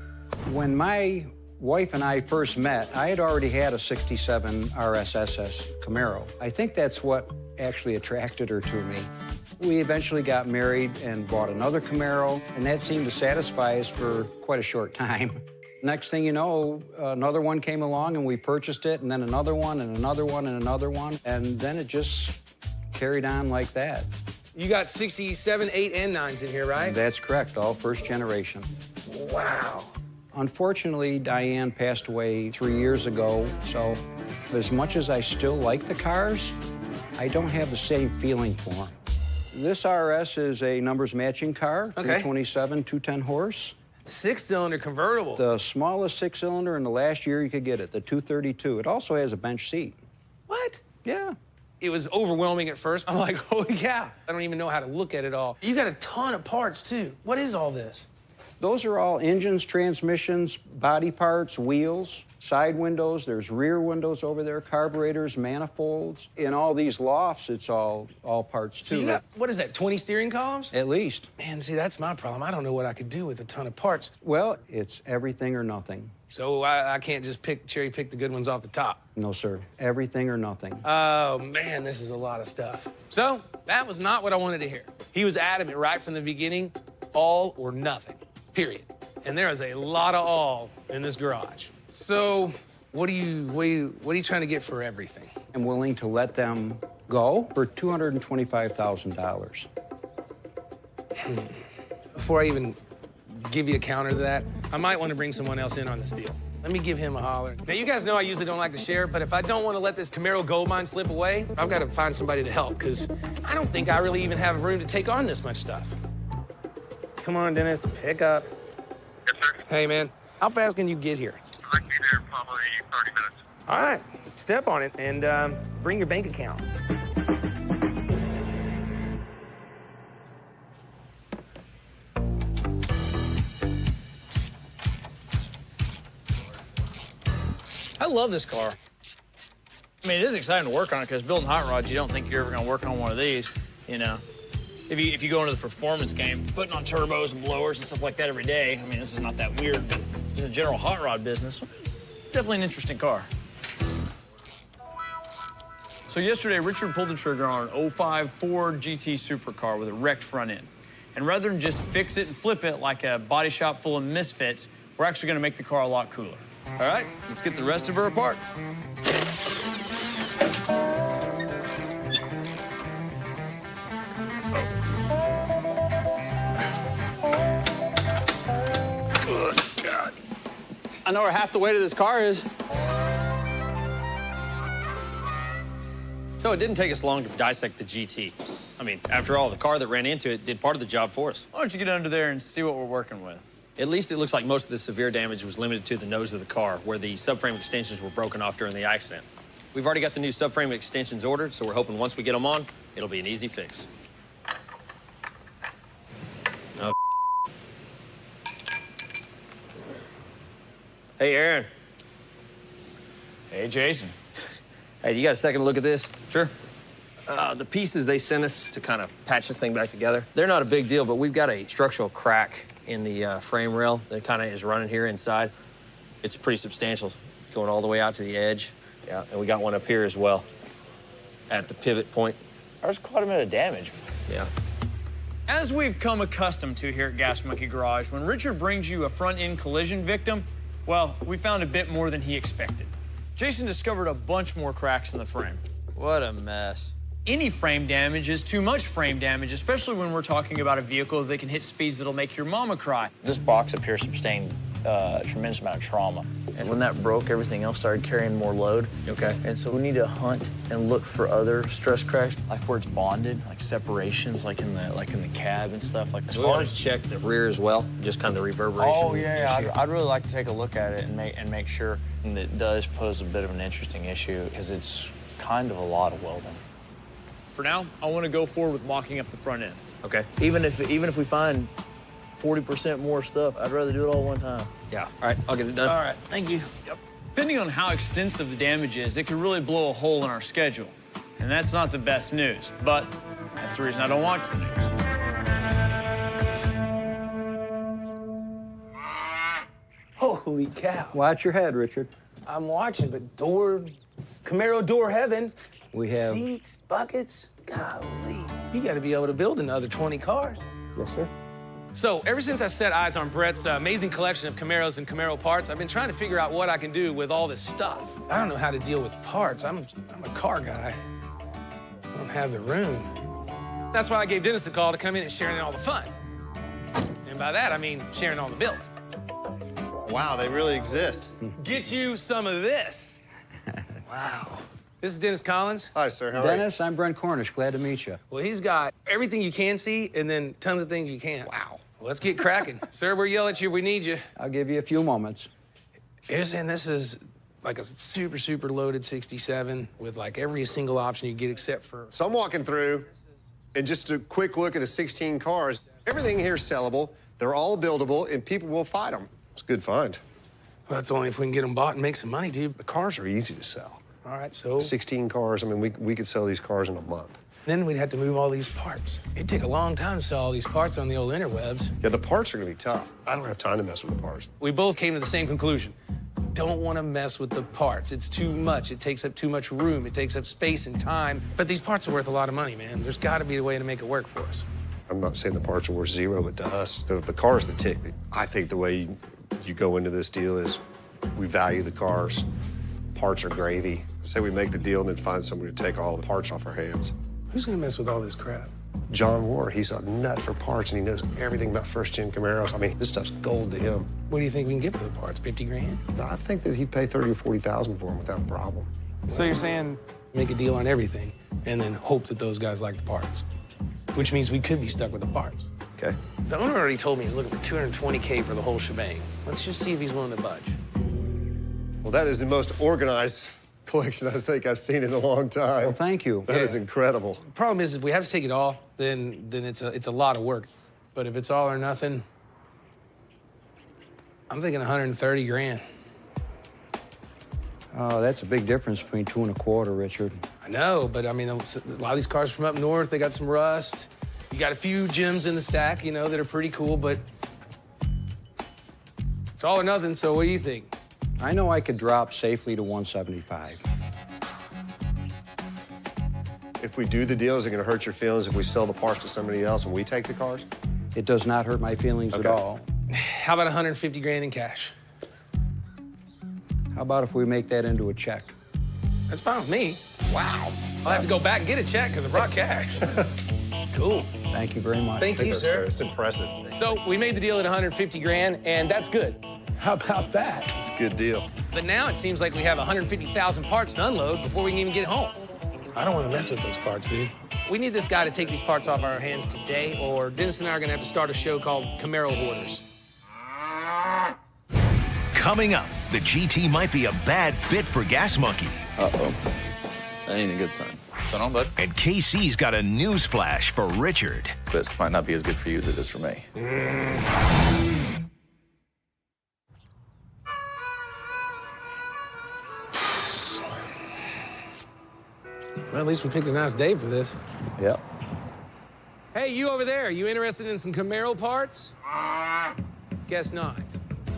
When my wife and I first met, I had already had a 67 RSSS Camaro. I think that's what actually attracted her to me. We eventually got married and bought another Camaro, and that seemed to satisfy us for quite a short time. Next thing you know, another one came along and we purchased it, and then another one and another one and another one, and then it just carried on like that. You got 67, 8, and 9s in here, right? That's correct, all first generation. Wow. Unfortunately, Diane passed away 3 years ago, so as much as I still like the cars, I don't have the same feeling for them. This RS is a numbers matching car, Okay. 227, 210 horse. 6-cylinder convertible. The smallest 6-cylinder in the last year you could get it, the 232. It also has a bench seat. What? Yeah. It was overwhelming at first. I'm like, holy cow. I don't even know how to look at it all. You got a ton of parts, too. What is all this? Those are all engines, transmissions, body parts, wheels, side windows. There's rear windows over there, carburetors, manifolds. In all these lofts, it's all parts, So too. you got, what is that, 20 steering columns? At least. Man, see, that's my problem. I don't know what I could do with a ton of parts. Well, it's everything or nothing. So I can't just cherry pick the good ones off the top. No, sir. Everything or nothing. Oh, man, this is a lot of stuff. So that was not what I wanted to hear. He was adamant right from the beginning, all or nothing, period. And there is a lot of all in this garage. So what are you trying to get for everything? I'm willing to let them go for $225,000. Before I even give you a counter to that, I might want to bring someone else in on this deal. Let me give him a holler. Now, you guys know I usually don't like to share, but if I don't want to let this Camaro gold mine slip away, I've got to find somebody to help, because I don't think I really even have room to take on this much stuff. Come on, Dennis, pick up. Yes, sir. Hey, man, how fast can you get here? I can be there probably 30 minutes. All right, step on it and bring your bank account. I love this car. I mean, it is exciting to work on it because building hot rods, you don't think you're ever going to work on one of these, you know. If you go into the performance game, putting on turbos and blowers and stuff like that every day, I mean, this is not that weird, but in the general hot rod business, definitely an interesting car. So yesterday, Richard pulled the trigger on an 05 Ford GT supercar with a wrecked front end. And rather than just fix it and flip it like a body shop full of misfits, we're actually going to make the car a lot cooler. All right, let's get the rest of her apart. Good God. I know where half the weight of this car is. So it didn't take us long to dissect the GT. I mean, after all, the car that ran into it did part of the job for us. Why don't you get under there and see what we're working with? At least it looks like most of the severe damage was limited to the nose of the car, where the subframe extensions were broken off during the accident. We've already got the new subframe extensions ordered, so we're hoping once we get them on, it'll be an easy fix. Oh. Hey, Aaron. Hey, Jason. Hey, you got a second to look at this? Sure. The pieces they sent us to kind of patch this thing back together, they're not a big deal, but we've got a structural crack in the frame rail that kind of is running here inside. It's pretty substantial, going all the way out to the edge. Yeah, and we got one up here as well, at the pivot point. There's quite a bit of damage. Yeah. As we've come accustomed to here at Gas Monkey Garage, when Richard brings you a front-end collision victim, well, we found a bit more than he expected. Jason discovered a bunch more cracks in the frame. What a mess. Any frame damage is too much frame damage, especially when we're talking about a vehicle that can hit speeds that'll make your mama cry. This box up here sustained a tremendous amount of trauma. And when that broke, everything else started carrying more load. Okay. And so we need to hunt and look for other stress cracks, like where it's bonded, like separations, like in the cab and stuff. Like As far as check the rear as well, just kind of the reverberation. Oh yeah, I'd really like to take a look at it and make sure. And it does pose a bit of an interesting issue because it's kind of a lot of welding. For now, I want to go forward with mocking up the front end. Okay. Even if we find 40% more stuff, I'd rather do it all one time. Yeah. All right, I'll get it done. All right, thank you. Yep. Depending on how extensive the damage is, it could really blow a hole in our schedule. And that's not the best news, but that's the reason I don't watch the news. Holy cow. Watch your head, Richard. I'm watching, but Camaro door heaven. We have seats, buckets. Golly. You got to be able to build another 20 cars. Yes, sir. So ever since I set eyes on Brett's amazing collection of Camaros and Camaro parts, I've been trying to figure out what I can do with all this stuff. I don't know how to deal with parts. I'm a car guy. I don't have the room. That's why I gave Dennis a call to come in and share in all the fun. And by that, I mean sharing all the building. Wow, they really exist. Get you some of this. Wow. This is Dennis Collins. Hi, sir. How are you? Dennis, I'm Brent Cornish. Glad to meet you. Well, he's got everything you can see and then tons of things you can't. Wow. Well, let's get cracking. Sir, we'll yell at you if we need you. I'll give you a few moments. You're saying this is like a super, super loaded 67 with like every single option you get except for... So I'm walking through, and just a quick look at the 16 cars. Everything here is sellable. They're all buildable, and people will fight them. It's a good find. Well, that's only if we can get them bought and make some money, dude. The cars are easy to sell. All right, so... 16 cars, I mean, we could sell these cars in a month. Then we'd have to move all these parts. It'd take a long time to sell all these parts on the old interwebs. Yeah, the parts are gonna be tough. I don't have time to mess with the parts. We both came to the same conclusion. Don't want to mess with the parts. It's too much. It takes up too much room. It takes up space and time. But these parts are worth a lot of money, man. There's got to be a way to make it work for us. I'm not saying the parts are worth zero, but to us, the cars that tick. I think the way you go into this deal is we value the cars. Parts are gravy. Say we make the deal and then find somebody to take all the parts off our hands. Who's gonna mess with all this crap? John Ward, he's a nut for parts and he knows everything about first-gen Camaros. I mean, this stuff's gold to him. What do you think we can get for the parts, 50 grand? I think that he'd pay 30 or 40,000 for them without a problem. So you're saying make a deal on everything and then hope that those guys like the parts, which means we could be stuck with the parts. Okay. The owner already told me he's looking for $220K for the whole shebang. Let's just see if he's willing to budge. Well, that is the most organized collection I think I've seen in a long time. Well, thank you. That is incredible. The problem is if we have to take it all, then it's a lot of work. But if it's all or nothing, I'm thinking 130 grand. Oh, that's a big difference between 2 1/4, Richard. I know, but I mean, a lot of these cars from up north, they got some rust. You got a few gems in the stack, you know, that are pretty cool, but it's all or nothing, so what do you think? I know I could drop safely to 175. If we do the deal, is it going to hurt your feelings if we sell the parts to somebody else and we take the cars? It does not hurt my feelings at all. How about 150 grand in cash? How about if we make that into a check? That's fine with me. Wow. I'll have to go back and get a check because I brought cash. Cool. Thank you very much. Thank you, sir. It's impressive. So we made the deal at 150 grand, and that's good. How about that? It's a good deal. But now it seems like we have 150,000 parts to unload before we can even get home. I don't want to mess with those parts, dude. We need this guy to take these parts off our hands today, or Dennis and I are going to have to start a show called Camaro Hoarders. Coming up, the GT might be a bad fit for Gas Monkey. Uh-oh. That ain't a good sign. What's going on, bud? And KC's got a news flash for Richard. This might not be as good for you as it is for me. Well, at least we picked a nice day for this. Yep. Hey, you over there, you interested in some Camaro parts? Guess not.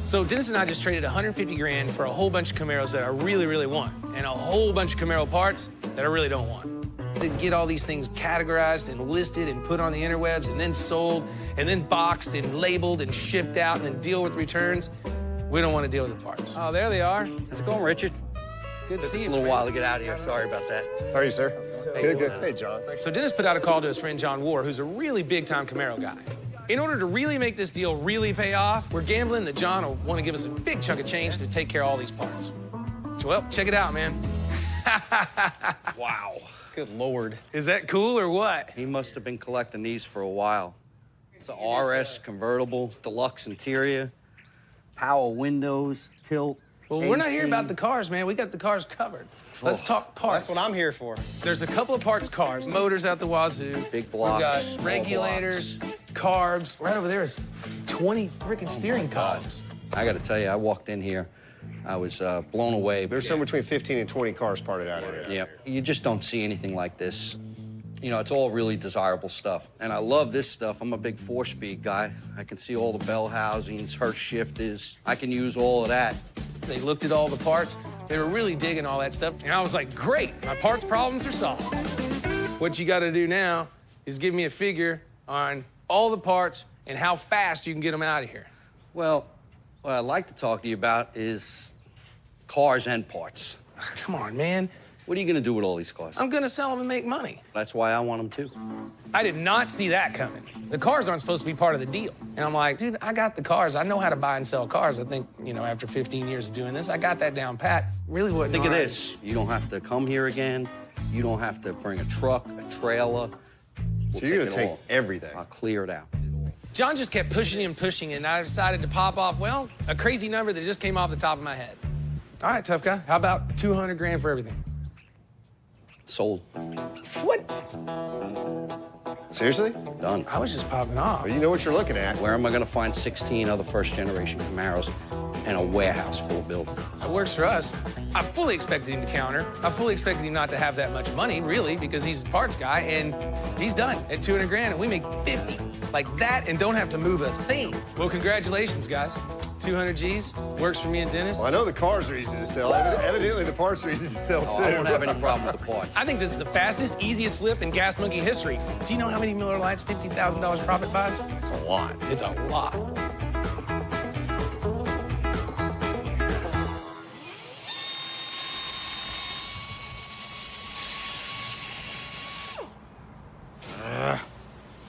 So Dennis and I just traded 150 grand for a whole bunch of Camaros that I really, really want, and a whole bunch of Camaro parts that I really don't want. To get all these things categorized and listed and put on the interwebs and then sold and then boxed and labeled and shipped out and then deal with returns, we don't want to deal with the parts. Oh, there they are. How's it going, Richard? Good to see you. Took us a little while to get out of here. Sorry about that. How are you, sir? Good, good. Hey, John. Thanks. So Dennis put out a call to his friend John War, who's a really big-time Camaro guy. In order to really make this deal really pay off, we're gambling that John will want to give us a big chunk of change to take care of all these parts. So, well, check it out, man. Wow. Good Lord. Is that cool or what? He must have been collecting these for a while. It's a RS convertible, deluxe interior, power windows, tilt. Well, we're not here about the cars, man. We got the cars covered. Let's talk parts. That's what I'm here for. There's a couple of parts cars, motors out the wazoo. Big blocks. We've got regulators, carbs. Right over there is 20 freaking steering columns. I got to tell you, I walked in here, I was blown away. There's somewhere between 15 and 20 cars parted out here. Yeah, you just don't see anything like this. You know, it's all really desirable stuff. And I love this stuff. I'm a big 4-speed guy. I can see all the bell housings, Hertz shifters. I can use all of that. They looked at all the parts. They were really digging all that stuff. And I was like, great, my parts problems are solved. What you got to do now is give me a figure on all the parts and how fast you can get them out of here. Well, what I'd like to talk to you about is cars and parts. Come on, man. What are you going to do with all these cars? I'm going to sell them and make money. That's why I want them, too. I did not see that coming. The cars aren't supposed to be part of the deal. And I'm like, dude, I got the cars. I know how to buy and sell cars. I think, you know, after 15 years of doing this, I got that down pat. really wouldn't. Think of mind. this. You don't have to come here again. You don't have to bring a truck, a trailer. So you're gonna take everything. I'll clear it out. John just kept pushing and pushing, and I decided to pop off, well, a crazy number that just came off the top of my head. All right, tough guy. How about 200 grand for everything? Sold. What? Seriously? Done. I was just popping off. Well, you know what you're looking at. Where am I gonna find 16 other first-generation Camaros and a warehouse full of buildings? It works for us. I fully expected him to counter. I fully expected him not to have that much money, really, because he's a parts guy, and he's done at 200 grand, and we make 50 like that and don't have to move a thing. Well, congratulations, guys. 200 G's works for me and Dennis. Well, I know the cars are easy to sell. Evidently, the parts are easy to sell, too. I don't have any problem with the parts. I think this is the fastest, easiest flip in Gas Monkey history. Do you know how many Miller Lites $50,000 profit buys? It's a lot. It's a lot.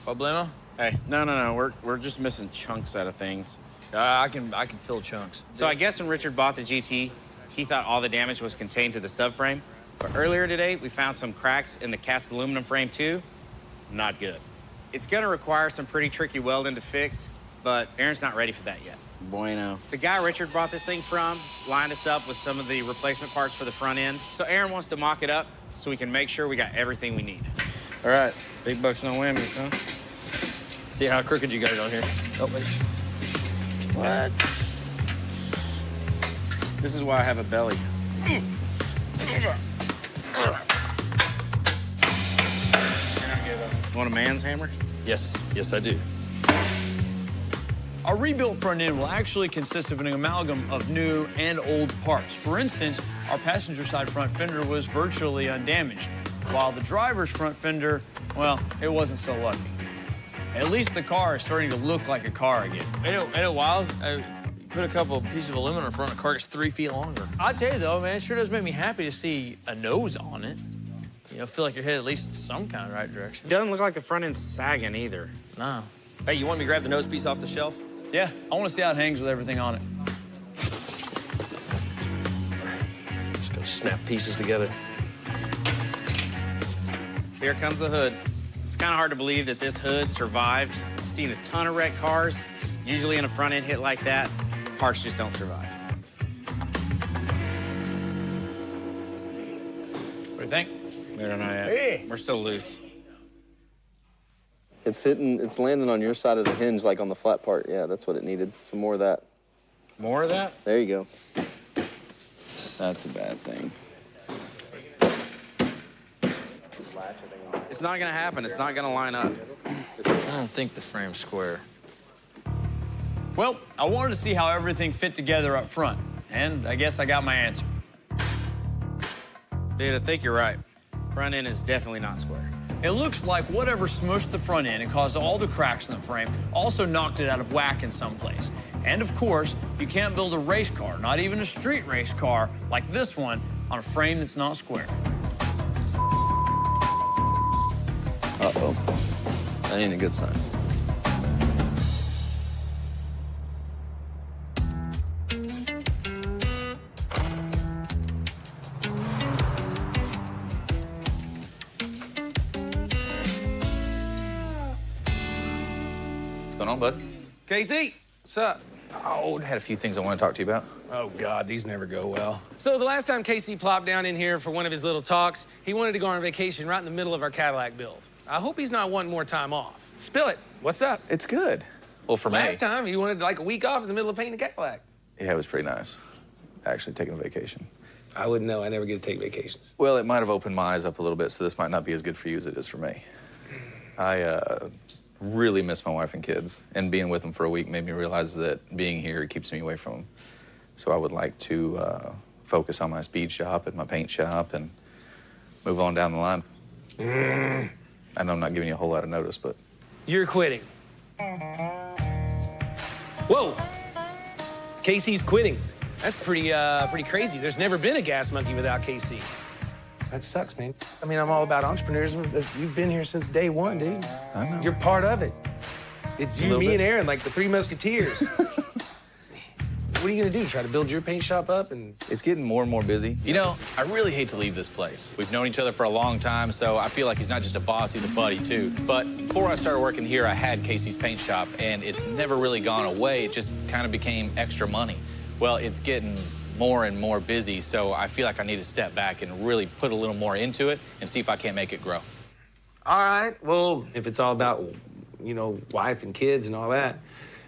Problemo? Hey, no. We're just missing chunks out of things. I can fill chunks. So I guess when Richard bought the GT, he thought all the damage was contained to the subframe. But earlier today, we found some cracks in the cast aluminum frame too. Not good. It's gonna require some pretty tricky welding to fix, but Aaron's not ready for that yet. Bueno. The guy Richard bought this thing from lined us up with some of the replacement parts for the front end. So Aaron wants to mock it up so we can make sure we got everything we need. All right. Big bucks, no whammies, huh? See how crooked you got it on here. Oh, wait. What? This is why I have a belly. Want a man's hammer? Yes, I do. Our rebuilt front end will actually consist of an amalgam of new and old parts. For instance, our passenger side front fender was virtually undamaged, while the driver's front fender, well, it wasn't so lucky. At least the car is starting to look like a car again. Ain't it wild? I put a couple pieces of aluminum in front of the car, it's 3 feet longer. I'll tell you though, man, it sure does make me happy to see a nose on it. You know, feel like you're headed at least in some kind of right direction. Doesn't look like the front end's sagging either. No. Hey, you want me to grab the nose piece off the shelf? Yeah, I want to see how it hangs with everything on it. Just gonna snap pieces together. Here comes the hood. It's kind of hard to believe that this hood survived. I've seen a ton of wrecked cars. Usually in a front end hit like that, parts just don't survive. What do you think? We don't know yet. We're still loose. It's landing on your side of the hinge, like on the flat part. Yeah, that's what it needed. Some more of that. More of that? There you go. That's a bad thing. It's not gonna happen. It's not gonna line up. I don't think the frame's square. Well, I wanted to see how everything fit together up front, and I guess I got my answer. Dude, I think you're right. Front end is definitely not square. It looks like whatever smushed the front end and caused all the cracks in the frame also knocked it out of whack in some place. And of course, you can't build a race car, not even a street race car like this one, on a frame that's not square. Uh-oh. That ain't a good sign. What's going on, bud? KC, what's up? Oh, I had a few things I want to talk to you about. Oh, God, these never go well. So the last time KC plopped down in here for one of his little talks, he wanted to go on vacation right in the middle of our Cadillac build. I hope he's not wanting more time off. Spill it. What's up? It's good. Well, for me. Last time, he wanted like a week off in the middle of painting a Cadillac. Yeah, it was pretty nice. Actually taking a vacation. I wouldn't know. I never get to take vacations. Well, it might have opened my eyes up a little bit, so this might not be as good for you as it is for me. I really miss my wife and kids, and being with them for a week made me realize that being here keeps me away from them. So I would like to focus on my speed shop and my paint shop and move on down the line. I know I'm not giving you a whole lot of notice, but... You're quitting. Whoa! KC's quitting. That's pretty crazy. There's never been a Gas Monkey without KC. That sucks, man. I mean, I'm all about entrepreneurs. You've been here since day one, dude. I know. You're part of it. It's you, me, and Aaron, like the Three Musketeers. What are you gonna do? Try to build your paint shop up? And It's getting more and more busy. You know, I really hate to leave this place. We've known each other for a long time, so I feel like he's not just a boss, he's a buddy, too. But before I started working here, I had Casey's paint shop, and it's never really gone away. It just kind of became extra money. Well, it's getting more and more busy, so I feel like I need to step back and really put a little more into it and see if I can't make it grow. all right, well, if it's all about, you know, wife and kids and all that,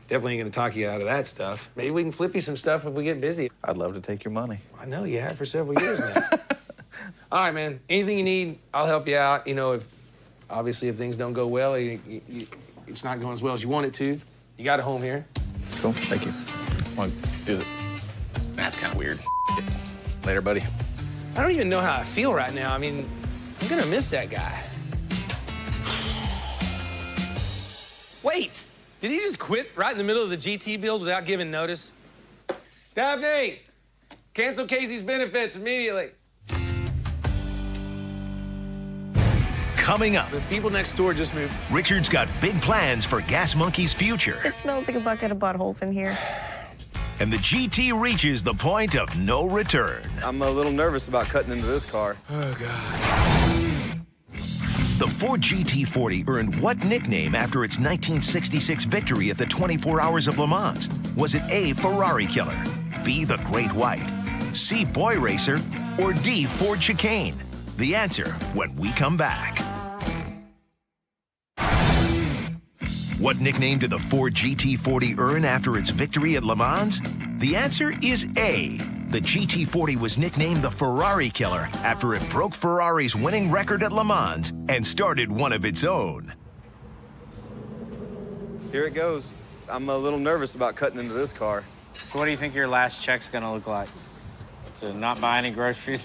definitely ain't gonna talk you out of that stuff. Maybe we can flip you some stuff if we get busy. I'd love to take your money. I know you have for several years now. All right, man. Anything you need, I'll help you out. You know, if things don't go well, it's not going as well as you want it to. You got a home here. Cool, thank you. Want to do the... That's kind of weird. Later, buddy. I don't even know how I feel right now. I mean, I'm gonna miss that guy. Wait, did he just quit right in the middle of the GT build without giving notice? Daphne, cancel Casey's benefits immediately. Coming up, The people next door just moved. Richard's got big plans for Gas Monkey's future. It smells like a bucket of buttholes in here. And the GT reaches the point of no return. I'm a little nervous about cutting into this car. Oh, God. The Ford GT40 earned what nickname after its 1966 victory at the 24 Hours of Le Mans? Was it A, Ferrari Killer, B, the Great White, C, Boy Racer, or D, Ford Chicane? The answer when we come back. What nickname did the Ford GT40 earn after its victory at Le Mans? The answer is A. The GT40 was nicknamed the Ferrari Killer after it broke Ferrari's winning record at Le Mans and started one of its own. Here it goes. I'm a little nervous about cutting into this car. So what do you think your last check's gonna look like? To not buy any groceries?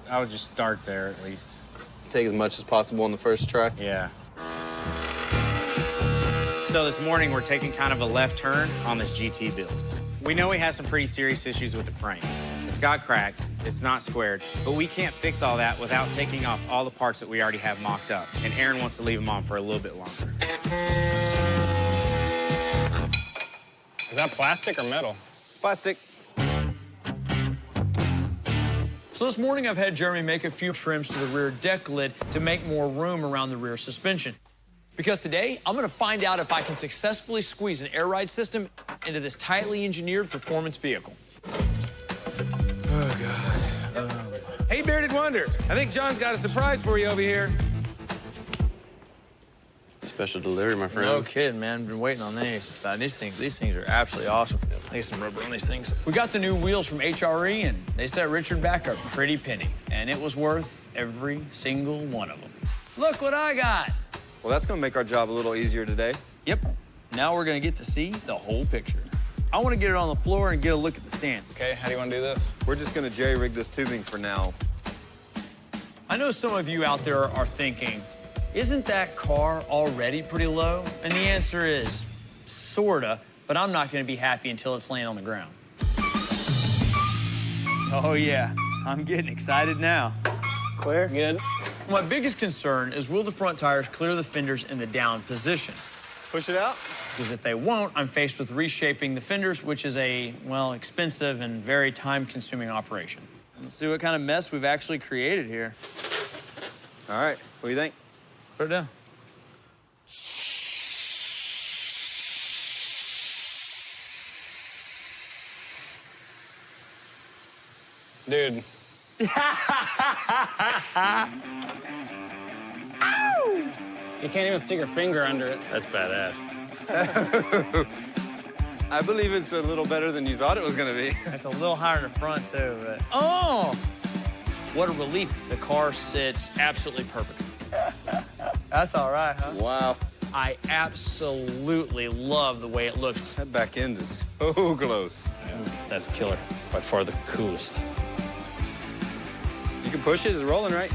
I would just start there at least. Take as much as possible on the first try. Yeah. So this morning we're taking kind of a left turn on this GT build. We know he has some pretty serious issues with the frame. It's got cracks, it's not squared, but we can't fix all that without taking off all the parts that we already have mocked up. And Aaron wants to leave them on for a little bit longer. Is that plastic or metal? Plastic. So this morning I've had Jeremy make a few trims to the rear deck lid to make more room around the rear suspension. Because today, I'm gonna find out if I can successfully squeeze an air ride system into this tightly engineered performance vehicle. Oh, God. Hey, Bearded Wonder. I think John's got a surprise for you over here. Special delivery, my friend. No kidding, man. Been waiting on these. These things are absolutely awesome. Need some rubber on these things. We got the new wheels from HRE, and they set Richard back a pretty penny. And it was worth every single one of them. Look what I got. Well, that's gonna make our job a little easier today. Yep. Now we're gonna get to see the whole picture. I wanna get it on the floor and get a look at the stands. Okay, how do you want to do this? We're just gonna jerry-rig this tubing for now. I know some of you out there are thinking, isn't that car already pretty low? And the answer is, sorta, but I'm not gonna be happy until it's laying on the ground. Oh yeah, I'm getting excited now. Clear? Good. My biggest concern is will the front tires clear the fenders in the down position? Push it out? Because if they won't, I'm faced with reshaping the fenders, which is a, well, expensive and very time-consuming operation. Let's see what kind of mess we've actually created here. All right, what do you think? Put it down. Dude. You can't even stick your finger under it. That's badass. I believe it's a little better than you thought it was gonna be. It's a little higher in the front, too, but... Oh! What a relief. The car sits absolutely perfect. That's all right, huh? Wow. I absolutely love the way it looks. That back end is so close. Yeah, that's killer. By far the coolest. You can push it, it's rolling, right?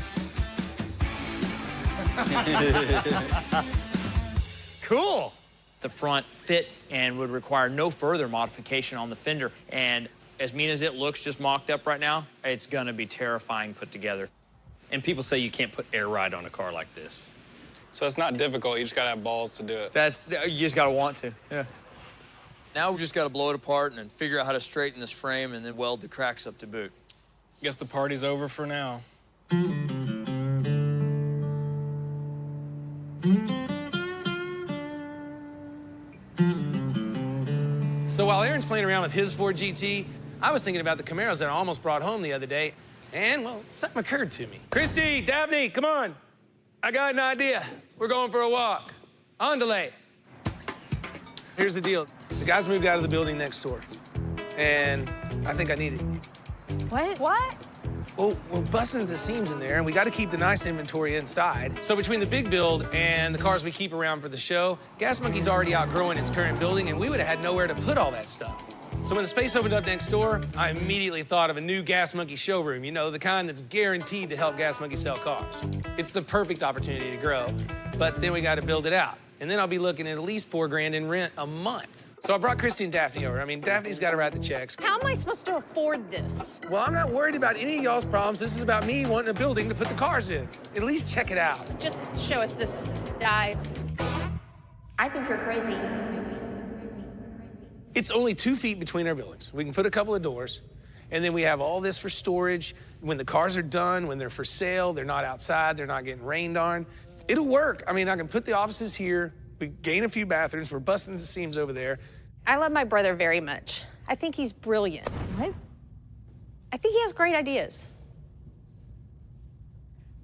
Cool. The front fit and would require no further modification on the fender. And as mean as it looks just mocked up right now, it's gonna be terrifying put together. And people say you can't put air ride on a car like this. So it's not difficult, you just gotta have balls to do it. You just gotta want to, yeah. Now we just got to blow it apart and then figure out how to straighten this frame and then weld the cracks up to boot. Guess the party's over for now. So while Aaron's playing around with his Ford GT, I was thinking about the Camaros that I almost brought home the other day, and, well, something occurred to me. Christy, Dabney, come on. I got an idea. We're going for a walk. On delay. Here's the deal. The guys moved out of the building next door, and I think I need it. What? What? Well, we're busting the seams in there, and we got to keep the nice inventory inside. So between the big build and the cars we keep around for the show, Gas Monkey's already outgrowing its current building, and we would have had nowhere to put all that stuff. So when the space opened up next door, I immediately thought of a new Gas Monkey showroom, you know, the kind that's guaranteed to help Gas Monkey sell cars. It's the perfect opportunity to grow, but then we got to build it out. And then I'll be looking at least $4 grand in rent a month. So I brought Christy and Daphne over. I mean, Daphne's got to write the checks. How am I supposed to afford this? Well, I'm not worried about any of y'all's problems. This is about me wanting a building to put the cars in. At least check it out. Just show us this dive. I think you're crazy. It's only 2 feet between our buildings. We can put a couple of doors, and then we have all this for storage. When the cars are done, when they're for sale, they're not outside, they're not getting rained on. It'll work. I mean, I can put the offices here. We gain a few bathrooms. We're busting the seams over there. I love my brother very much. I think he's brilliant. What? I think he has great ideas.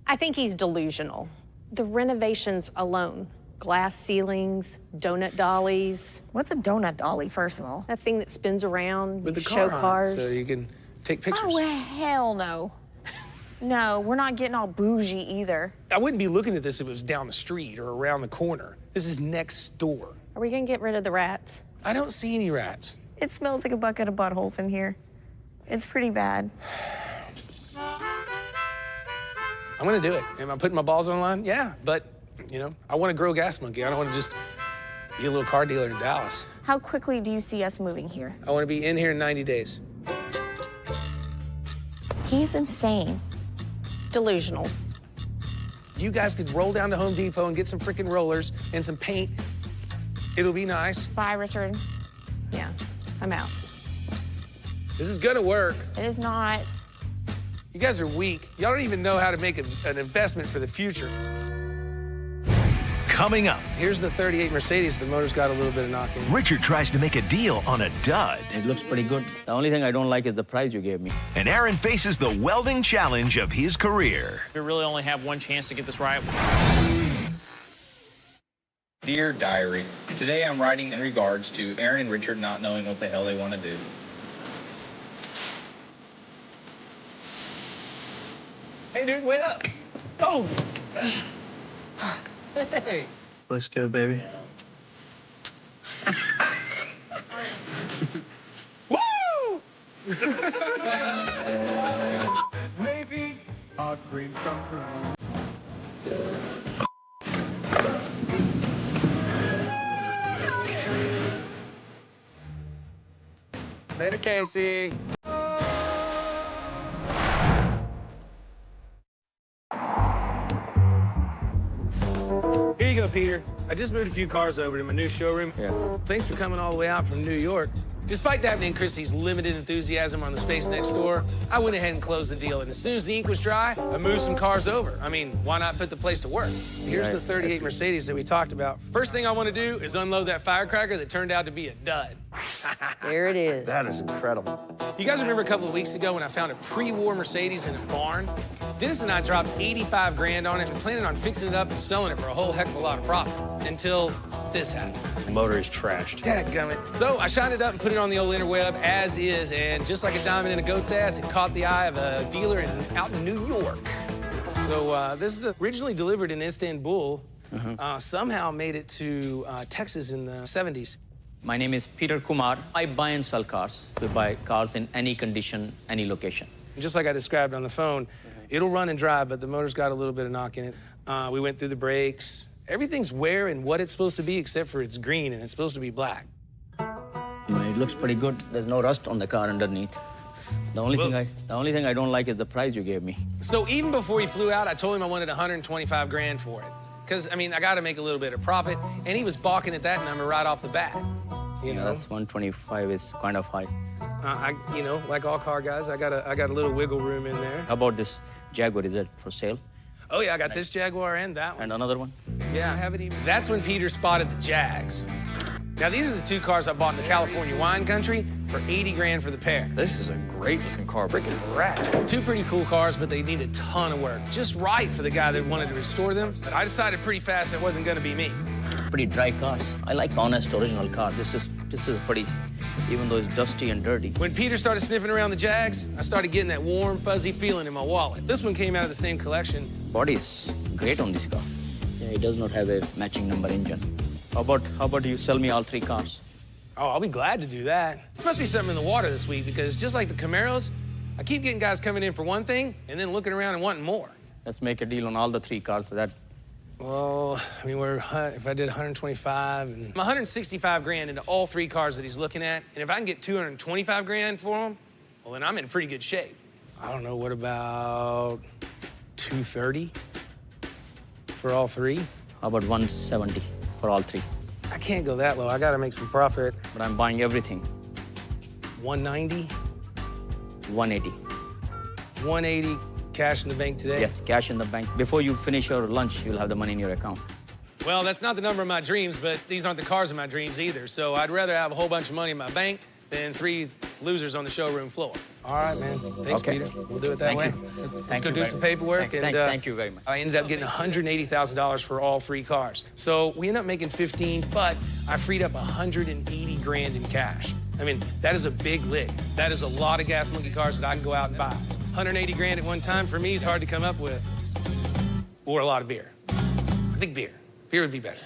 I think he's delusional. The renovations alone, glass ceilings, donut dollies. What's a donut dolly, first of all? That thing that spins around, With the show car cars. on it, so you can take pictures. Oh, hell no. No, we're not getting all bougie either. I wouldn't be looking at this if it was down the street or around the corner. This is next door. Are we gonna get rid of the rats? I don't see any rats. It smells like a bucket of buttholes in here. It's pretty bad. I'm gonna do it. Am I putting my balls on the line? Yeah, but, you know, I want to grow Gas Monkey. I don't want to just be a little car dealer in Dallas. How quickly do you see us moving here? I want to be in here in 90 days. He's insane. Delusional. You guys could roll down to Home Depot and get some freaking rollers and some paint. It'll be nice. Bye, Richard. Yeah, I'm out. This is gonna work. It is not. You guys are weak. Y'all don't even know how to make an investment for the future. Coming up. Here's the 38 Mercedes. The motor's got a little bit of knocking. Richard tries to make a deal on a dud. It looks pretty good. The only thing I don't like is the price you gave me. And Aaron faces the welding challenge of his career. We really only have one chance to get this right. Dear Diary, today I'm writing in regards to Aaron and Richard not knowing what the hell they want to do. Hey, dude, wait up. Oh. Hey. Looks good, baby. Woo! Maybe our dreams come true. Later, Casey. Here you go, Peter. I just moved a few cars over to my new showroom. Yeah. Thanks for coming all the way out from New York. Despite Daphne and Christy's limited enthusiasm on the space next door, I went ahead and closed the deal. And as soon as the ink was dry, I moved some cars over. I mean, why not put the place to work? Here's the 38 Mercedes that we talked about. First thing I want to do is unload that firecracker that turned out to be a dud. There it is. That is incredible. You guys remember a couple of weeks ago when I found a pre-war Mercedes in a barn? Dennis and I dropped 85 grand on it and planning on fixing it up and selling it for a whole heck of a lot of profit until this happened. The motor is trashed. Dadgummit. So I shined it up and put it on the old interweb as is, and just like a diamond in a goat's ass, it caught the eye of a dealer out in New York. So this is originally delivered in Istanbul, somehow made it to Texas in the 70s. My name is Peter Kumar. I buy and sell cars. We buy cars in any condition, any location. Just like I described on the phone, it'll run and drive, but the motor's got a little bit of knock in it. We went through the brakes. Everything's where and what it's supposed to be, except for it's green and it's supposed to be black. It looks pretty good. There's no rust on the car underneath. The only thing I don't like is the price you gave me. So even before he flew out, I told him I wanted 125 grand for it. Because, I mean, I got to make a little bit of profit, and he was balking at that number right off the bat. You know, that's 125 is kind of high. You know, like all car guys, I got a little wiggle room in there. How about this Jaguar? Is it for sale? Oh yeah, I got this Jaguar and that one. And another one? Yeah, I haven't even. That's when Peter spotted the Jags. Now these are the two cars I bought in the California wine country for 80 grand for the pair. This is a great looking car. Freaking rad. Two pretty cool cars, but they need a ton of work. Just right for the guy that wanted to restore them. But I decided pretty fast it wasn't gonna be me. Pretty dry cars. I like honest original car. This is a pretty, even though it's dusty and dirty. When Peter started sniffing around the Jags, I started getting that warm, fuzzy feeling in my wallet. This one came out of the same collection. Body's great on this car. Yeah, it does not have a matching number engine. How about you sell me all 3 cars? Oh, I'll be glad to do that. Must be something in the water this week because just like the Camaros, I keep getting guys coming in for one thing and then looking around and wanting more. Let's make a deal on all the 3 cars so that. Well, I mean, if I did 125 and I'm 165 grand into all 3 cars that he's looking at, and if I can get 225 grand for them, well, then I'm in pretty good shape. I don't know, what about 230 for all 3? How about 170 for all 3? I can't go that low. I gotta make some profit. But I'm buying everything. 190? 180. 180, cash in the bank today? Yes, cash in the bank. Before you finish your lunch, you'll have the money in your account. Well, that's not the number of my dreams, but these aren't the cars of my dreams either. So I'd rather have a whole bunch of money in my bank than 3 losers on the showroom floor. All right, man. Thanks, Okay. Peter. We'll do it that way. Let's go do some paperwork. Thank you very much. I ended up getting $180,000 for all 3 cars. So we ended up making 15, but I freed up 180 grand in cash. I mean, that is a big lick. That is a lot of gas monkey cars that I can go out and buy. 180 grand at one time for me is hard to come up with. Or a lot of beer. I think beer. Beer would be better.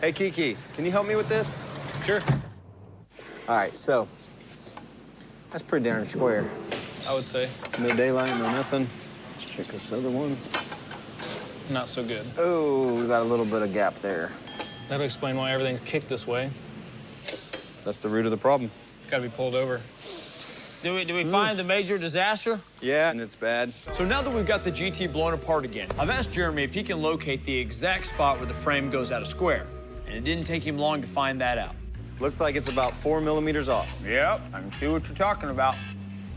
Hey, Kiki, can you help me with this? Sure. All right, so that's pretty darn square. I would say. No daylight, no nothing. Let's check this other one. Not so good. Oh, we got a little bit of gap there. That'll explain why everything's kicked this way. That's the root of the problem. It's got to be pulled over. Do we find the major disaster? Yeah, and it's bad. So now that we've got the GT blown apart again, I've asked Jeremy if he can locate the exact spot where the frame goes out of square. And it didn't take him long to find that out. Looks like it's about 4 millimeters off. Yep, I can see what you're talking about.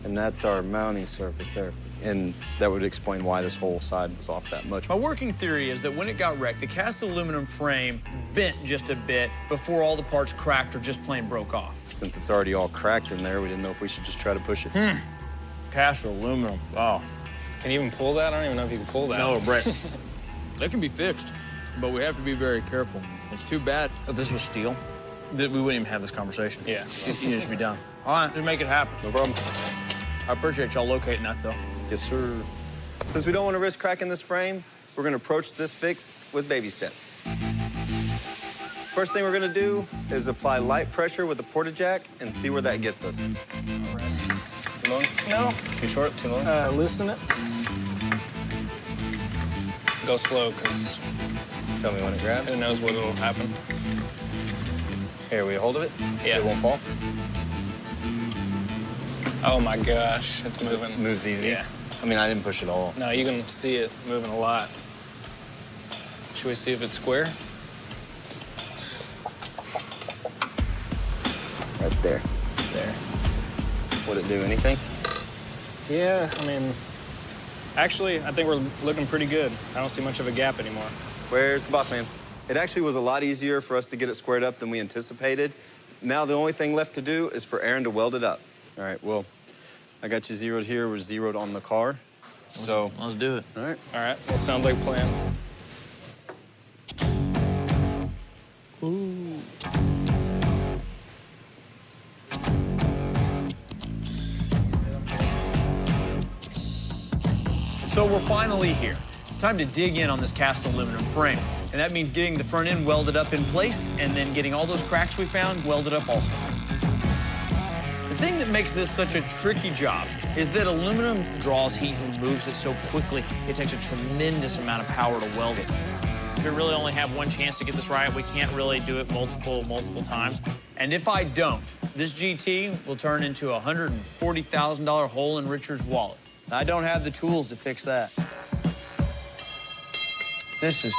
And that's our mounting surface there. And that would explain why this whole side was off that much. My working theory is that when it got wrecked, the cast aluminum frame bent just a bit before all the parts cracked or just plain broke off. Since it's already all cracked in there, we didn't know if we should just try to push it. Cast aluminum, wow. Can you even pull that? I don't even know if you can pull that. No, Brett. That can be fixed, but we have to be very careful. It's too bad. If this was steel, we wouldn't even have this conversation. Yeah. You'd just be done. All right, just make it happen. No problem. I appreciate y'all locating that, though. Yes, sir. Since we don't want to risk cracking this frame, we're going to approach this fix with baby steps. First thing we're going to do is apply light pressure with the porta jack and see where that gets us. Too long? No. Too short? Too long? Loosen it. Go slow, because Tell me when it grabs. who knows what will happen. Here, will you hold of it? Yeah. It won't fall? Oh my gosh, it's moving. It moves easy? Yeah. I mean, I didn't push it all. No, you can see it moving a lot. Should we see if it's square? Right there. There. Would it do anything? Yeah, I mean, actually, I think we're looking pretty good. I don't see much of a gap anymore. Where's the boss man? It actually was a lot easier for us to get it squared up than we anticipated. Now the only thing left to do is for Aaron to weld it up. All right, well, I got you zeroed here. We're zeroed on the car. So let's do it. All right. All right, that sounds like a plan. Ooh. So we're finally here. It's time to dig in on this cast aluminum frame. And that means getting the front end welded up in place and then getting all those cracks we found welded up also. The thing that makes this such a tricky job is that aluminum draws heat and moves it so quickly, it takes a tremendous amount of power to weld it. We really only have one chance to get this right. We can't really do it multiple times. And if I don't, this GT will turn into a $140,000 hole in Richard's wallet. I don't have the tools to fix that. This is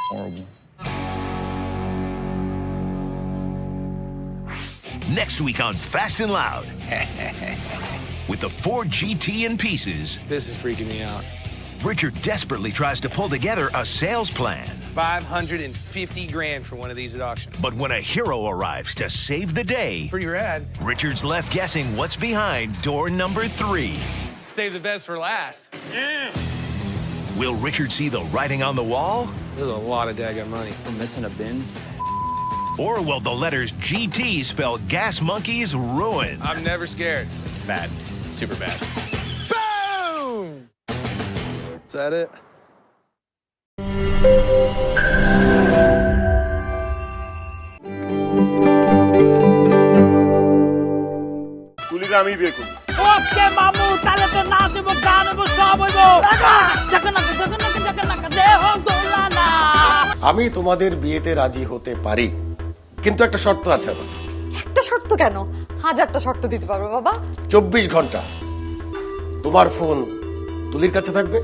Horrible. Next week on Fast and Loud. With the Ford GT in pieces. This is freaking me out. Richard desperately tries to pull together a sales plan. 550 grand for one of these at auction. But when a hero arrives to save the day, Pretty rad. Richard's left guessing what's behind door number 3. Save the best for last. Yeah. Will Richard see the writing on the wall? There's a lot of daggone money. We're missing a bin. Or will the letters GT spell Gas Monkey's ruin? I'm never scared. It's bad. Super bad. Boom! Is that it? তুলিকে আমি বিয়ে করব। ওকে মামু তাহলে তো নাচব গান হইব সব হইব জাকানাকা দেহ দোলানা। আমি তোমাদের বিয়েতে রাজি হতে পারি, কিন্তু একটা শর্ত আছে আমার। একটা শর্ত কেন? 1000টা শর্ত দিতে পারবো বাবা। 24 ঘন্টা তোমার ফোন তুলির কাছে থাকবে,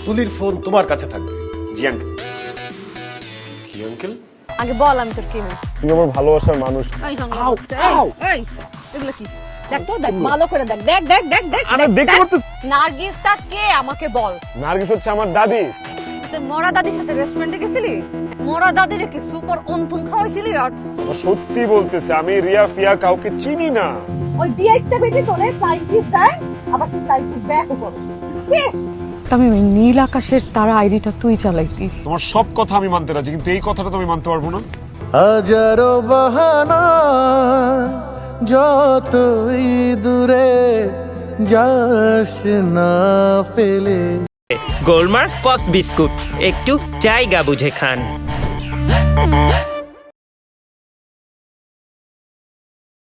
তুলির ফোন তোমার কাছে থাকবে। জি আঙ্কেল। কি আঙ্কেল? আগে বল আমি তোর কি হই? তুমি আমার ভালোবাসার মানুষ। এই এগুলো কি? দেখ তো, দেখ ভালো করে দেখ। দেখ দেখ দেখ দেখ। আমি দেখতে পারতেছি। নার্গিসটা কে আমাকে বল। নার্গিস হচ্ছে আমার দাদি। তুই মরা দাদির সাথে রেস্টুরেন্টে গেছিলি? মরা দাদিরে কি সুপার অন্তুন খাওয়াইছিলি? আর সত্যি বলতেছে, আমি রিয়া ফিয়া কাউকে চিনি না। ওই বিয়েটা বেটে তোরে ফ্লাইং কিস দেয়, আবার সেই ফ্লাইং কিস ব্যাক করে। আমি নীল আকাশের তারা আইডিটা তুই চালাইতি। তোমার সব কথা আমি মানতে রাজি, কিন্তু এই কথাটা তো আমি মানতে পারবো না। হাজারো বাহানা যতই দূরে যাস না ফেলে। গোলমার্ক পপস বিস্কুট, একটু জায়গা বুঝে খান।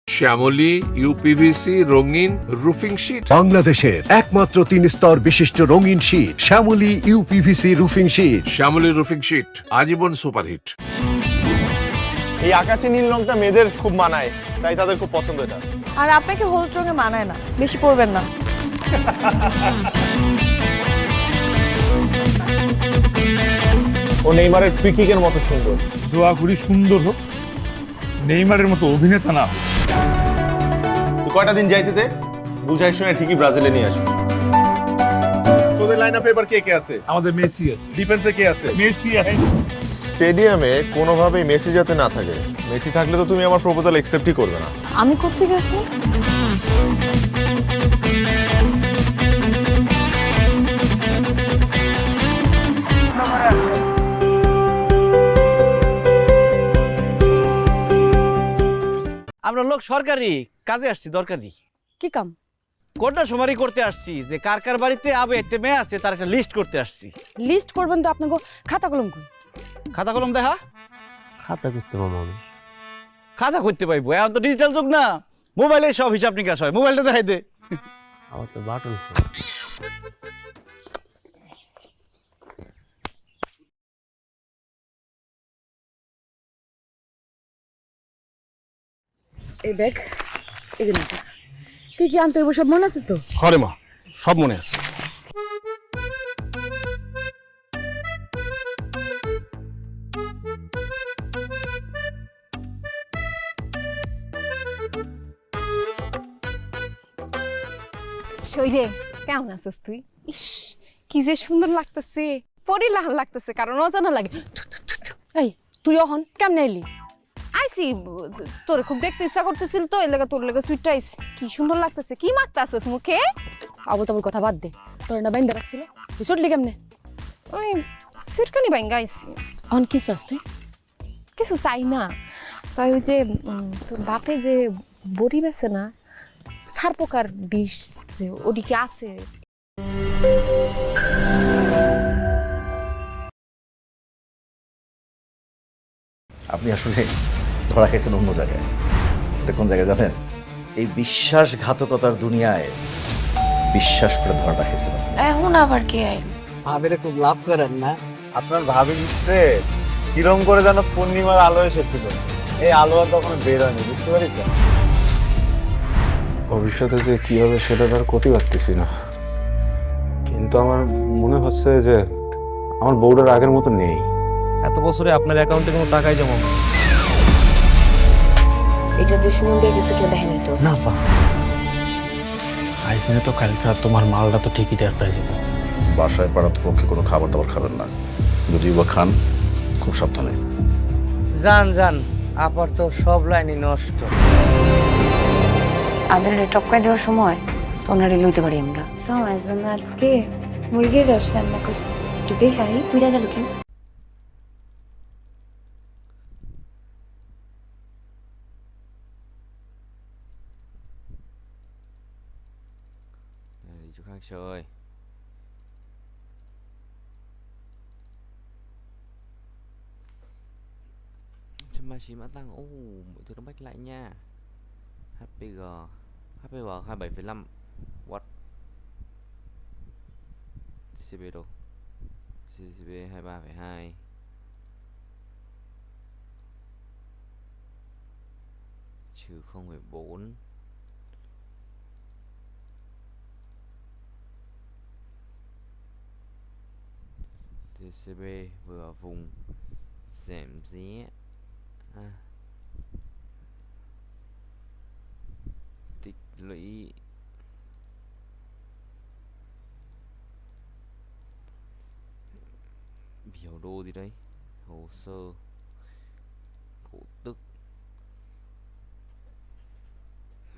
শ্যামলী ইউপিভিসি রঙিন রুফিং শীট, বাংলাদেশের একমাত্র 3 স্তর বিশিষ্ট রঙিন sheet Shyamoli UPVC roofing sheet. Shyamoli roofing sheet আজীবন সুপারহিট। এই আকাশি নীল রংটা মেয়েদের খুব মানায়, তাই তাদের খুব পছন্দ এটা। আর আপনাকে হলুদ রঙে মানায় না, বেশি পরবেন না। ও নেইমারের ফ্রি কিকের মতো সুন্দর। দোয়া করি সুন্দর হোক, নেইমারের মতো অভিনেতা না হোক। তুই কয়টা দিন যাইতে দে, বুঝাই শুনে ঠিকই ব্রাজিলে নিয়ে আসবো। তোদের লাইন আপে এবার কে কে আছে? আমাদের মেসি আছে। ডিফেন্সে কে আছে? মেসি আছে। স্টেডিয়ামে কোনোভাবেই মেসি যাতে না থাকে। মেসি থাকলে তো তুমি আমার প্রপোজাল অ্যাকসেপ্টই করবে না। আমি করতে গেছি। আমরা লোক সরকারি কাজে আসছি, দরকারি। কি কাম? কোনটা সুমারি করতে আসছি যে কার কার বাড়িতে আবে একটা মেয়ে আছে তার একটা লিস্ট করতে আসছি। লিস্ট করবেন তো আপনাকে খাতা কলম কই? খাতা কলম দেখা? খাতা করতে পারবো আমি। খাতা করতে পাইবো, এখন তো ডিজিটাল যুগ না, মোবাইলে সব হিসাব নিকাশ হয়। মোবাইলটা দেখাই দে। আমার তো বাটন ফোন। এই দেখ, এখানে কি কি আনতে সব মনে আছে তো? হরে মা, সব মনে আছে। শৈরে কেমন আছিস তুই? ইস কি যে সুন্দর লাগতেছে, পরিলাহান লাগতেছে, কারণ অজানা লাগে। এই তুই এখন কেমনে এলি? আইসি তোর খুব দেখতে ইচ্ছা করতেছিল তো, এই লাগা তোর লাগা সুইটটা আইসি। কি সুন্দর লাগতেছে, কি মাখতাছিস মুখে? আবু তাবুর কথা বাদ দে, তোর না বাইন্দা রাখছিল, তুই ছুটলি কেমনে? ওই সিরকানি বাইঙ্গা আইসি। এখন কি চাস তুই? কিছু চাই না, তাই ওই যে তোর বাপে যে বড়ি বেছে না, সার পোকার বিষ যে ওদিকে আছে। আপনি আসলে ধরা খেয়েছেন অন্য জায়গায়। এটা কোন জায়গায় জানেন? এই বিশ্বাসঘাতকতার দুনিয়ায় বিশ্বাস করে ধরাটা খেয়েছিলাম। এখন আবার কে আই? ভাবিরে খুব লাভ করেন না? আপনার ভাবি দিচ্ছে কিরম করে যেন পূর্ণিমার আলো এসেছিল, এই আলো আর তখন বের হয়নি, বুঝতে পারিস? ভবিষ্যতে যে কি হবে সেটা তার করতে পারতেছি না, কিন্তু আমার মনে হচ্ছে যে আমার বউটার আগের মতো নেই। এত বছরে আপনার অ্যাকাউন্টে কোনো টাকাই জমা নেই। এটা যে সুমন দিয়ে গেছে কেউ দেখেনি তো? না পা, আইসিনে তো কালকে তোমার মালটা তো ঠিকই টের পাই যাবে। বাসায় পাড়ার পক্ষে কোনো খাবার দাবার খাবেন না, যদিও বা খান খুব সাবধানে। জান জান, আপার তো সব লাইনই নষ্ট। আদারে টপকাই দেওয়ার সময় তো ওনারে লইতে পারি আমরা। তোমার জন্য আজকে মুরগির রস রান্না করছি, একটু দেখাই পুরা গেল কেন? Chú Khang trời. Trăm ba chín mã tăng. Mọi thứ nó bách lại nha. HPG 27,5 W. TCB đâu? TCB 23,2. Trừ 0,4. TCB vừa vùng giảm giá tích lũy biểu đồ gì đấy, hồ sơ cổ tức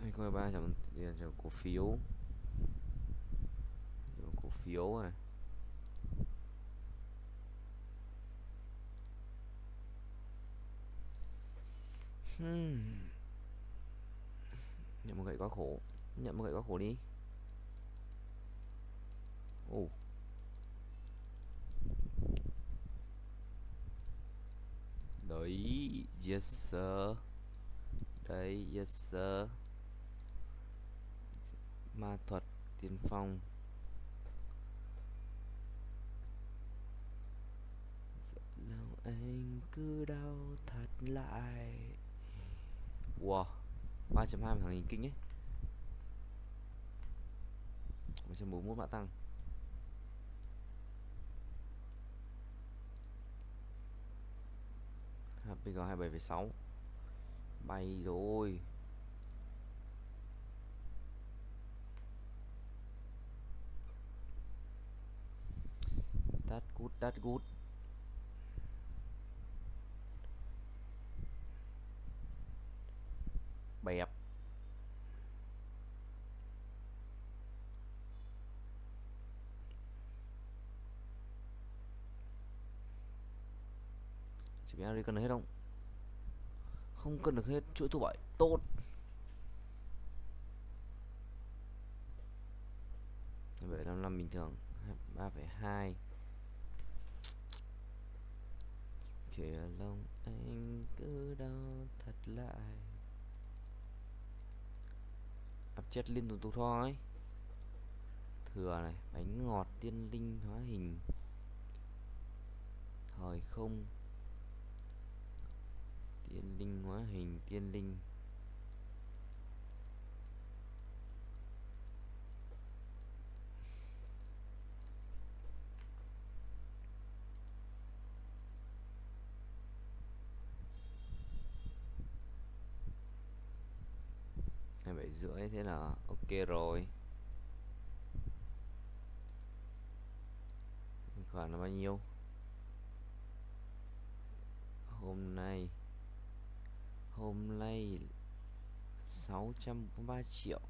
2023 chấm cổ phiếu à. Nhận một gậy quá khổ. Nhận một gậy quá khổ đi. Đấy, yes sir. Đấy, yes sir. Ma thuật tiên phong. Lòng anh cứ đau thật lại. Wow, 3.2 thằng hình kinh ấy. 141 mã tăng. HPG 27,6. Bay rồi. Tắt gút. Bẹp. Chỉ biết đi cần được hết không? Không cần được hết, chuỗi thu bại tốt. Vậy 55 bình thường, 3,2. Kể lòng anh cứ đau thật lại. Áp chết liên tục thôi. Thừa này, bánh ngọt tiên linh hóa hình. Thời không. Tiên linh hóa hình, tiên linh. Hai 7,5 thế là ok rồi. Khoản là bao nhiêu? Hôm nay 643 triệu.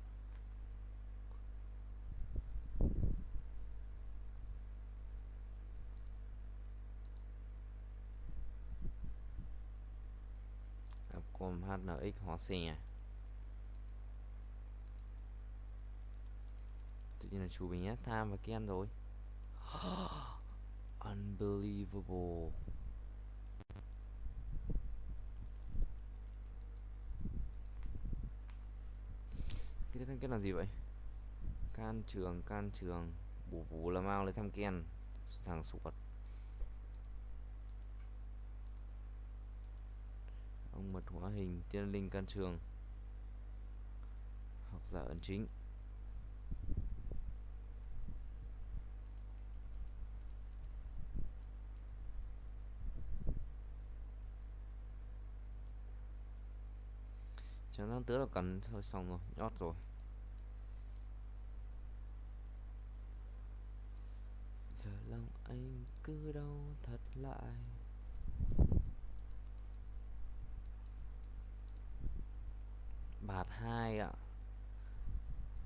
Upcom HNX hóa xe. Tự nhiên là chủ mình nhá, tham và Ken rồi. Unbelievable. Cái là gì vậy? Can trường bù là mau lấy thăm Ken. Thằng sụt. Ông mật hóa hình, tiên linh can trường. Học giả ấn chính. Chẳng tháng tứa là cần thôi, xong rồi, nhót rồi. Giờ lòng anh cứ đau thật lại. Bạt 2 ạ.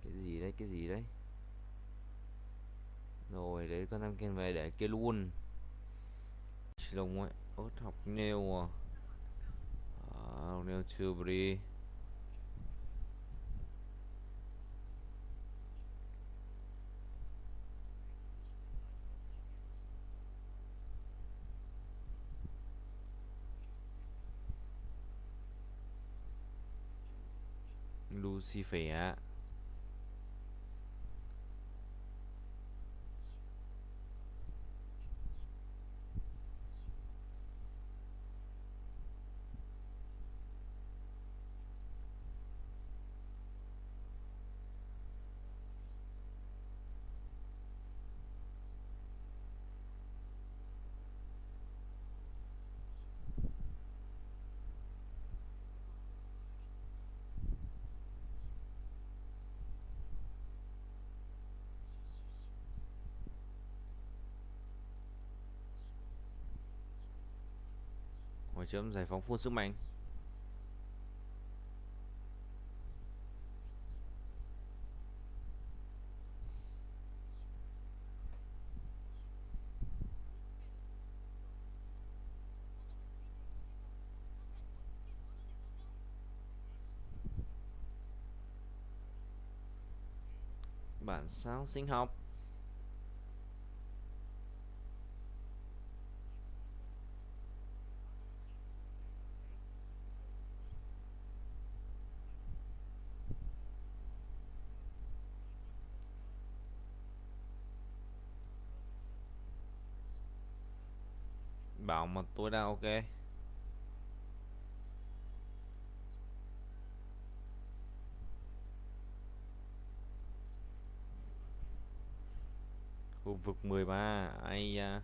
Cái gì đấy, cái gì đấy. Rồi đấy, con em kia về để kia luôn. Lông ấy, ớt học nêu à. Nêu chưa đi. Lucifer. Hồi chấm giải phóng phun sức mạnh. Bản sao sinh học. Bảo mà tôi đang ok. Khu vực 13. Ai da.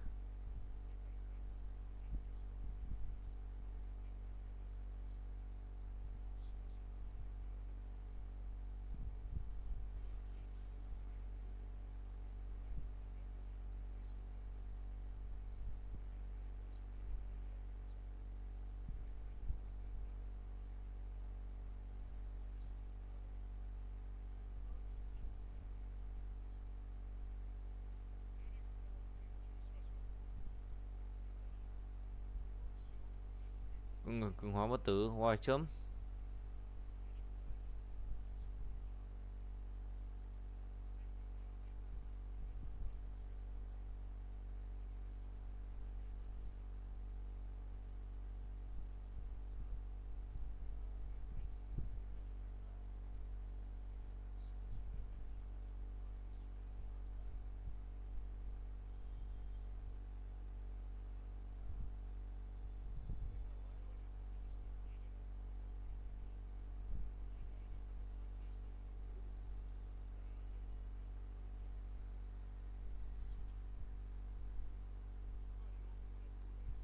Cường hóa bất tử. Hoài chấm.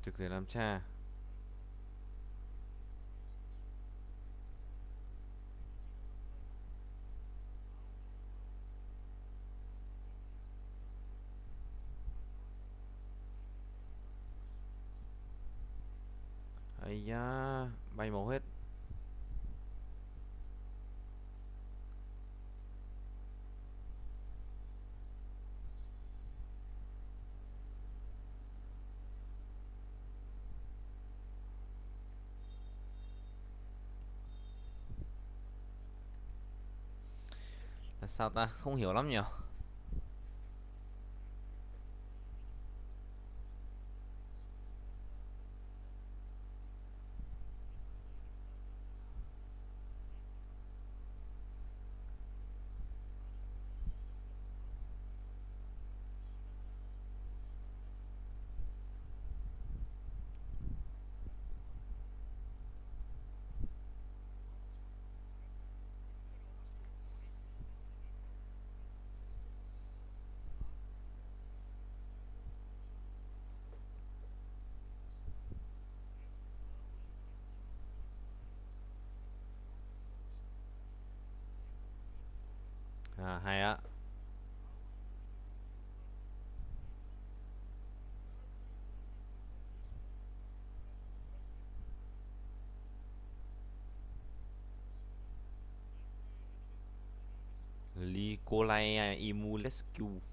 Trực để làm cha. Ây da, bay màu hết. Là sao ta? Không hiểu lắm nhỉ. Hay á. Licolai Imu Rescue.